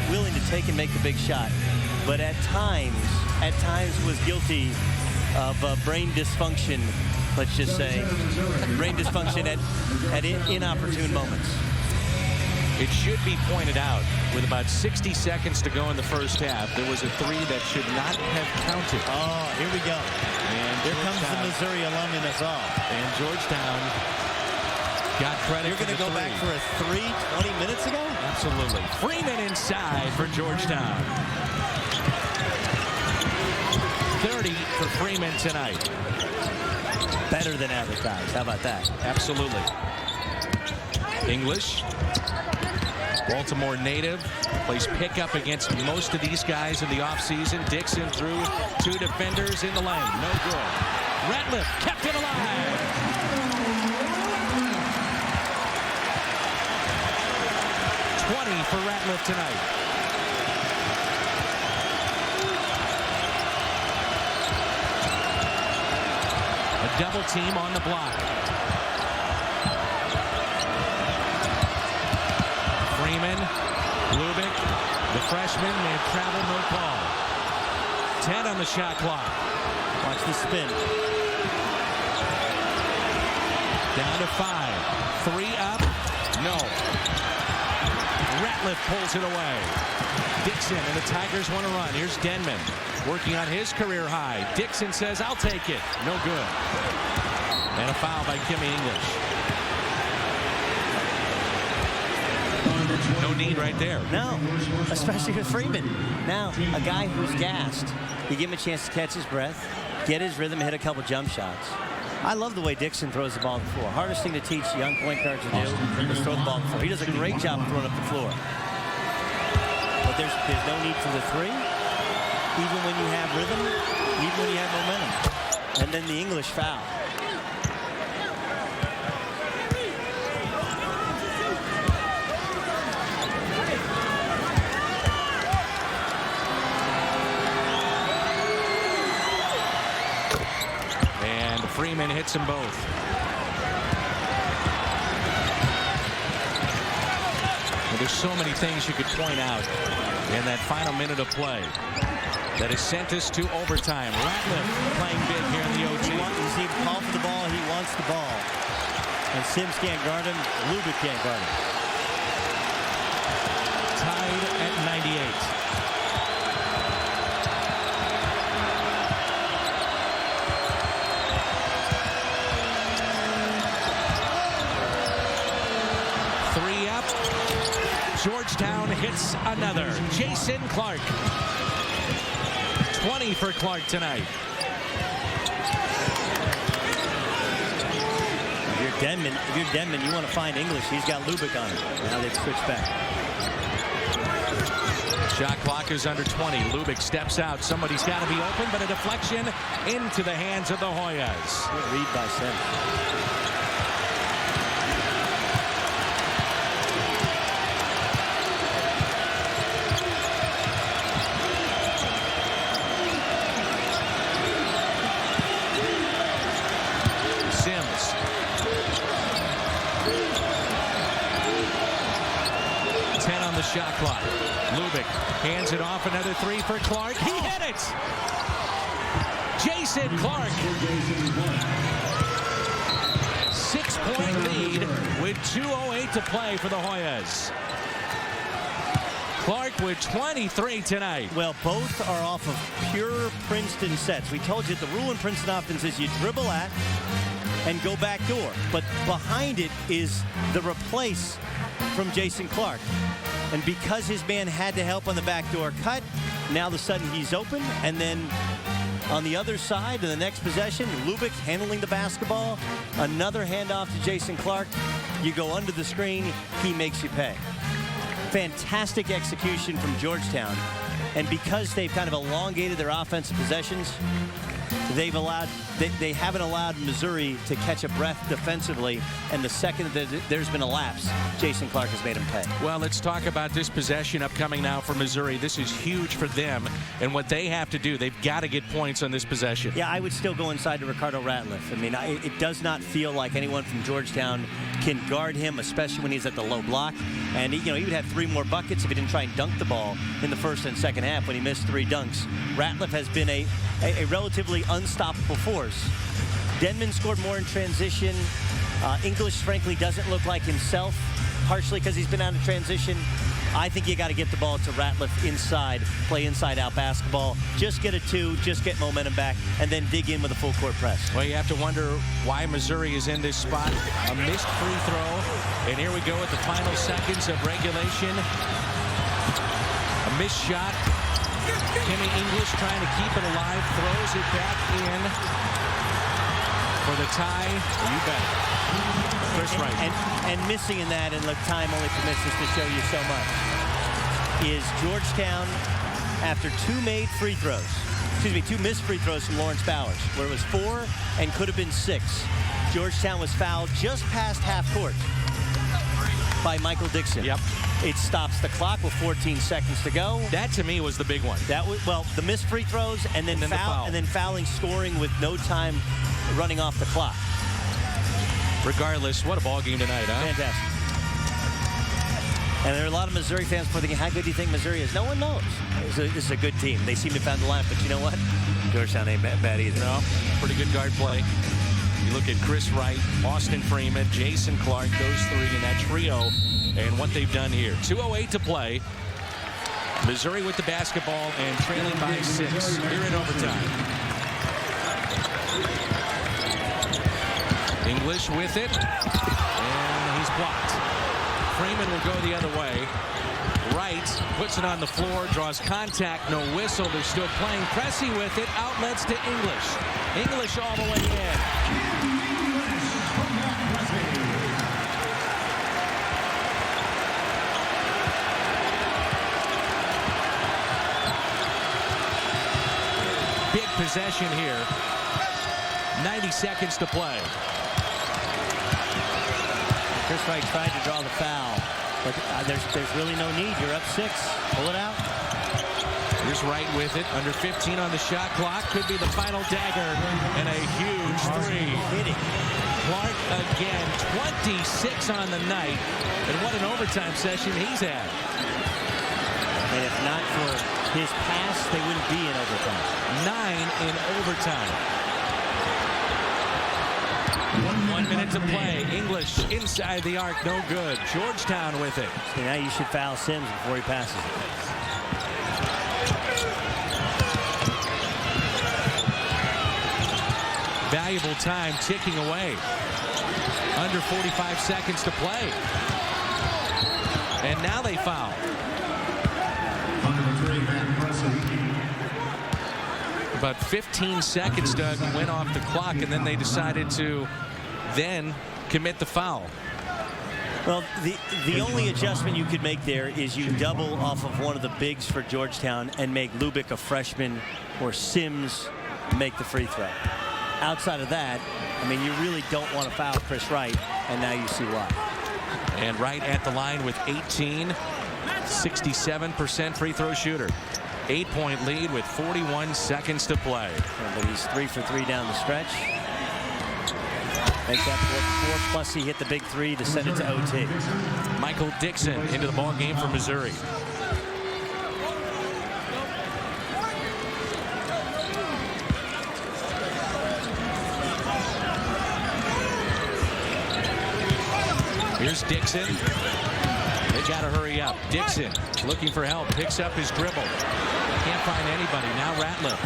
willing to take and make the big shot. But at times was guilty of brain dysfunction, let's just say. Brain dysfunction at inopportune moments. It should be pointed out, with about 60 seconds to go in the first half, there was a three that should not have counted. Oh, here we go. And here comes the Missouri alum in us all. And Georgetown got credit. You're going to go back for a three 20 minutes ago? Absolutely. Freeman inside for Georgetown. 30 for Freeman tonight. Better than advertised. How about that? Absolutely. English, Baltimore native, plays pickup against most of these guys in the offseason. Dixon through 2 defenders in the lane. No good. Ratliff kept it alive. For Ratliff tonight. A double team on the block. Freeman, Lubick, the freshman, may have traveled, no call. 10 on the shot clock. Watch the spin. Down to 5. 3 up. No. Ratliff pulls it away. Dixon and the Tigers want to run. Here's Denman working on his career high. Dixon says, I'll take it. No good. And a foul by Kimmy English. No need right there. No, especially with Freeman. Now, a guy who's gassed, you give him a chance to catch his breath, get his rhythm, hit a couple jump shots. I love the way Dixon throws the ball to the floor. Hardest thing to teach young point guards to do is throw the ball to the floor. He does a great job of throwing up the floor. But there's no need for the three, even when you have rhythm, even when you have momentum. And then the English foul. Freeman hits them both. Well, there's so many things you could point out in that final minute of play that has sent us to overtime. Ratliff playing big here in the OT. He's even called for the ball. He wants the ball. And Sims can't guard him. Lubick can't guard him. Tied at 98. Georgetown hits another. Jason Clark. 20 for Clark tonight. If you're Denman, you want to find English. He's got Lubick on him. Now they've switched back. Shot clock is under 20. Lubick steps out. Somebody's got to be open, but a deflection into the hands of the Hoyas. Good read by Sims. The shot clock. Lubick hands it off. Another three for Clark. He hit it. Jason Clark. 6-point lead with 2:08 to play for the Hoyas. Clark with 23 tonight. Well, both are off of pure Princeton sets. We told you the rule in Princeton offense is you dribble at and go back door. But behind it is the replace from Jason Clark. And because his man had to help on the backdoor cut, now all of a sudden he's open. And then on the other side, in the next possession, Lubick handling the basketball. Another handoff to Jason Clark. You go under the screen, he makes you pay. Fantastic execution from Georgetown. And because they've kind of elongated their offensive possessions, they haven't allowed Missouri to catch a breath defensively, and the second that there's been a lapse, Jason Clark has made him pay. Well, let's talk about this possession upcoming now for Missouri. This is huge for them, and what they have to do, they've got to get points on this possession. Yeah, I would still go inside to Ricardo Ratliff. I mean, it does not feel like anyone from Georgetown can guard him, especially when he's at the low block. And he would have 3 more buckets if he didn't try and dunk the ball in the first and second half when he missed 3 dunks. Ratliff has been a relatively unstoppable force. Denman scored more in transition. English, frankly, doesn't look like himself, partially because he's been out of transition. I think you got to get the ball to Ratliff inside, play inside-out basketball. Just get a 2, just get momentum back, and then dig in with a full-court press. Well, you have to wonder why Missouri is in this spot. A missed free throw, and here we go at the final seconds of regulation. A missed shot. Kimmy English trying to keep it alive, throws it back in for the tie. You bet. Chris Wright. And missing in that, and the time only permits us to show you so much, is Georgetown, after 2 made free throws, 2 missed free throws from Lawrence Bowers, where it was 4 and could have been 6. Georgetown was fouled just past half court by Michael Dixon. Yep. It stops the clock with 14 seconds to go. That to me was the big one. That was, well, the missed free throws and then foul, and then fouling, scoring with no time running off the clock. Regardless, what a ball game tonight, huh? Fantastic. And there are a lot of Missouri fans thinking, how good do you think Missouri is? No one knows. This is a good team. They seem to have found the line, but you know what? Georgetown ain't bad either. No, pretty good guard play. You look at Chris Wright, Austin Freeman, Jason Clark, those 3 in that trio, and what they've done here. 2:08 to play. Missouri with the basketball and trailing by 6 here in overtime. English with it, and he's blocked. Freeman will go the other way. Wright puts it on the floor, draws contact, no whistle. They're still playing. Pressey with it, outlets to English. English all the way in. Big possession here. 90 seconds to play. Chris Wright tried to draw the foul, but there's really no need. You're up 6. Pull it out. Here's Wright with it. Under 15 on the shot clock. Could be the final dagger. And a huge 3. Hitting. Clark again. 26 on the night. And what an overtime session he's had. And if not for his pass, they wouldn't be in overtime. 9 in overtime. 1 minute to play. English inside the arc, no good. Georgetown with it. So now you should foul Sims before he passes it. Valuable time ticking away. Under 45 seconds to play. And now they foul. About 15 seconds, Doug, went off the clock, and then they decided to then commit the foul. Well, the only adjustment you could make there is you double off of one of the bigs for Georgetown and make Lubick a freshman or Sims make the free throw. Outside of that, I mean, you really don't want to foul Chris Wright, and now you see why. And Wright at the line with 18, 67% free throw shooter. 8-point lead with 41 seconds to play. But he's 3 for 3 down the stretch. Make that 4, plus he hit the big 3 to send it to OT. Michael Dixon into the ball game for Missouri. Here's Dixon. They got to hurry up. Dixon looking for help. Picks up his dribble. Can't find anybody. Now Ratliff.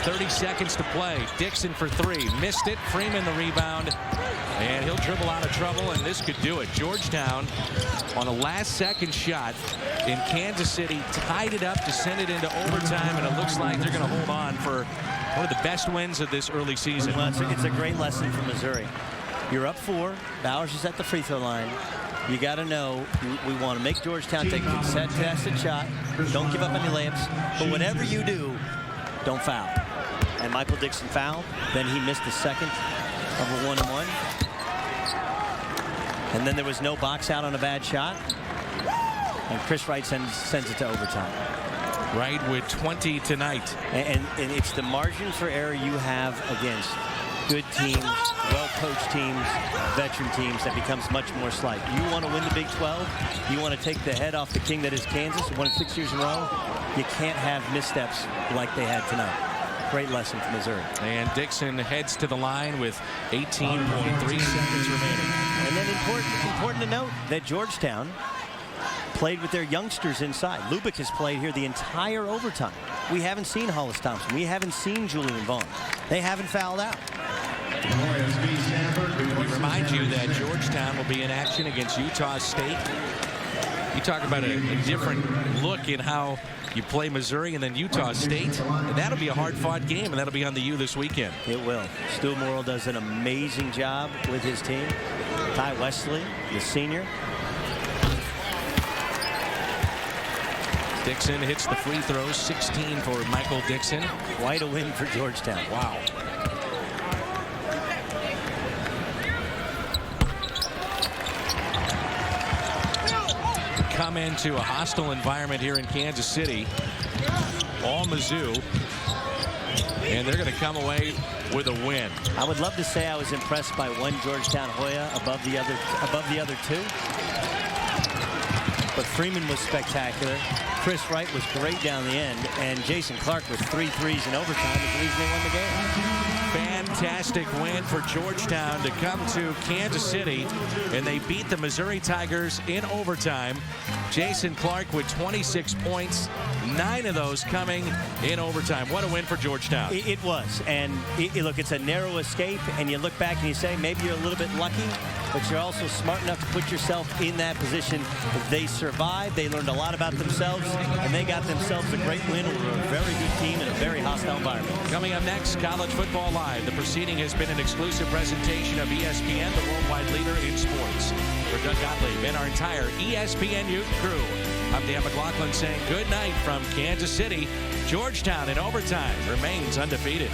30 seconds to play. Dixon for 3. Missed it. Freeman the rebound. And he'll dribble out of trouble, and this could do it. Georgetown on a last-second shot in Kansas City tied it up to send it into overtime, and it looks like they're going to hold on for one of the best wins of this early season. Well, it's a great lesson for Missouri. You're up 4. Bowers is at the free throw line. You got to know we want to make Georgetown take a contested shot. Don't give up any layups. But whatever you do, don't foul. And Michael Dixon fouled. Then he missed the second of a 1-and-1. And then there was no box out on a bad shot. And Chris Wright sends it to overtime. Wright with 20 tonight. And it's the margin for error you have against good teams, well-coached teams, veteran teams, that becomes much more slight. You want to win the Big 12, you want to take the head off the king that is Kansas, won it 6 years in a row, you can't have missteps like they had tonight. Great lesson for Missouri. And Dixon heads to the line with 18.3 seconds remaining. And then important to note that Georgetown played with their youngsters inside. Lubick has played here the entire overtime. We haven't seen Hollis Thompson. We haven't seen Julian Vaughn. They haven't fouled out. We remind you that Georgetown will be in action against Utah State. You talk about a different look in how you play Missouri and then Utah State. And that'll be a hard-fought game, and that'll be on the U this weekend. It will. Stu Morrill does an amazing job with his team. Ty Wesley, the senior. Dixon hits the free throw. 16 for Michael Dixon. Quite a win for Georgetown. Wow. Come into a hostile environment here in Kansas City. All Mizzou. And they're going to come away with a win. I would love to say I was impressed by one Georgetown Hoya above the other 2. But Freeman was spectacular. Chris Wright was great down the end, and Jason Clark with 3 threes in overtime is the reason they won the game. Fantastic win for Georgetown to come to Kansas City, and they beat the Missouri Tigers in overtime. Jason Clark with 26 points, 9 of those coming in overtime. What a win for Georgetown. It was, and look, it's a narrow escape, and you look back and you say maybe you're a little bit lucky, but you're also smart enough to put yourself in that position. They survived, they learned a lot about themselves, and they got themselves a great win over a very good team in a very hostile environment. Coming up next, College Football Live. The proceeding has been an exclusive presentation of ESPN, the worldwide leader in sports. For Doug Gottlieb and our entire ESPN Youth crew, I'm Dan McLaughlin saying good night from Kansas City. Georgetown in overtime remains undefeated.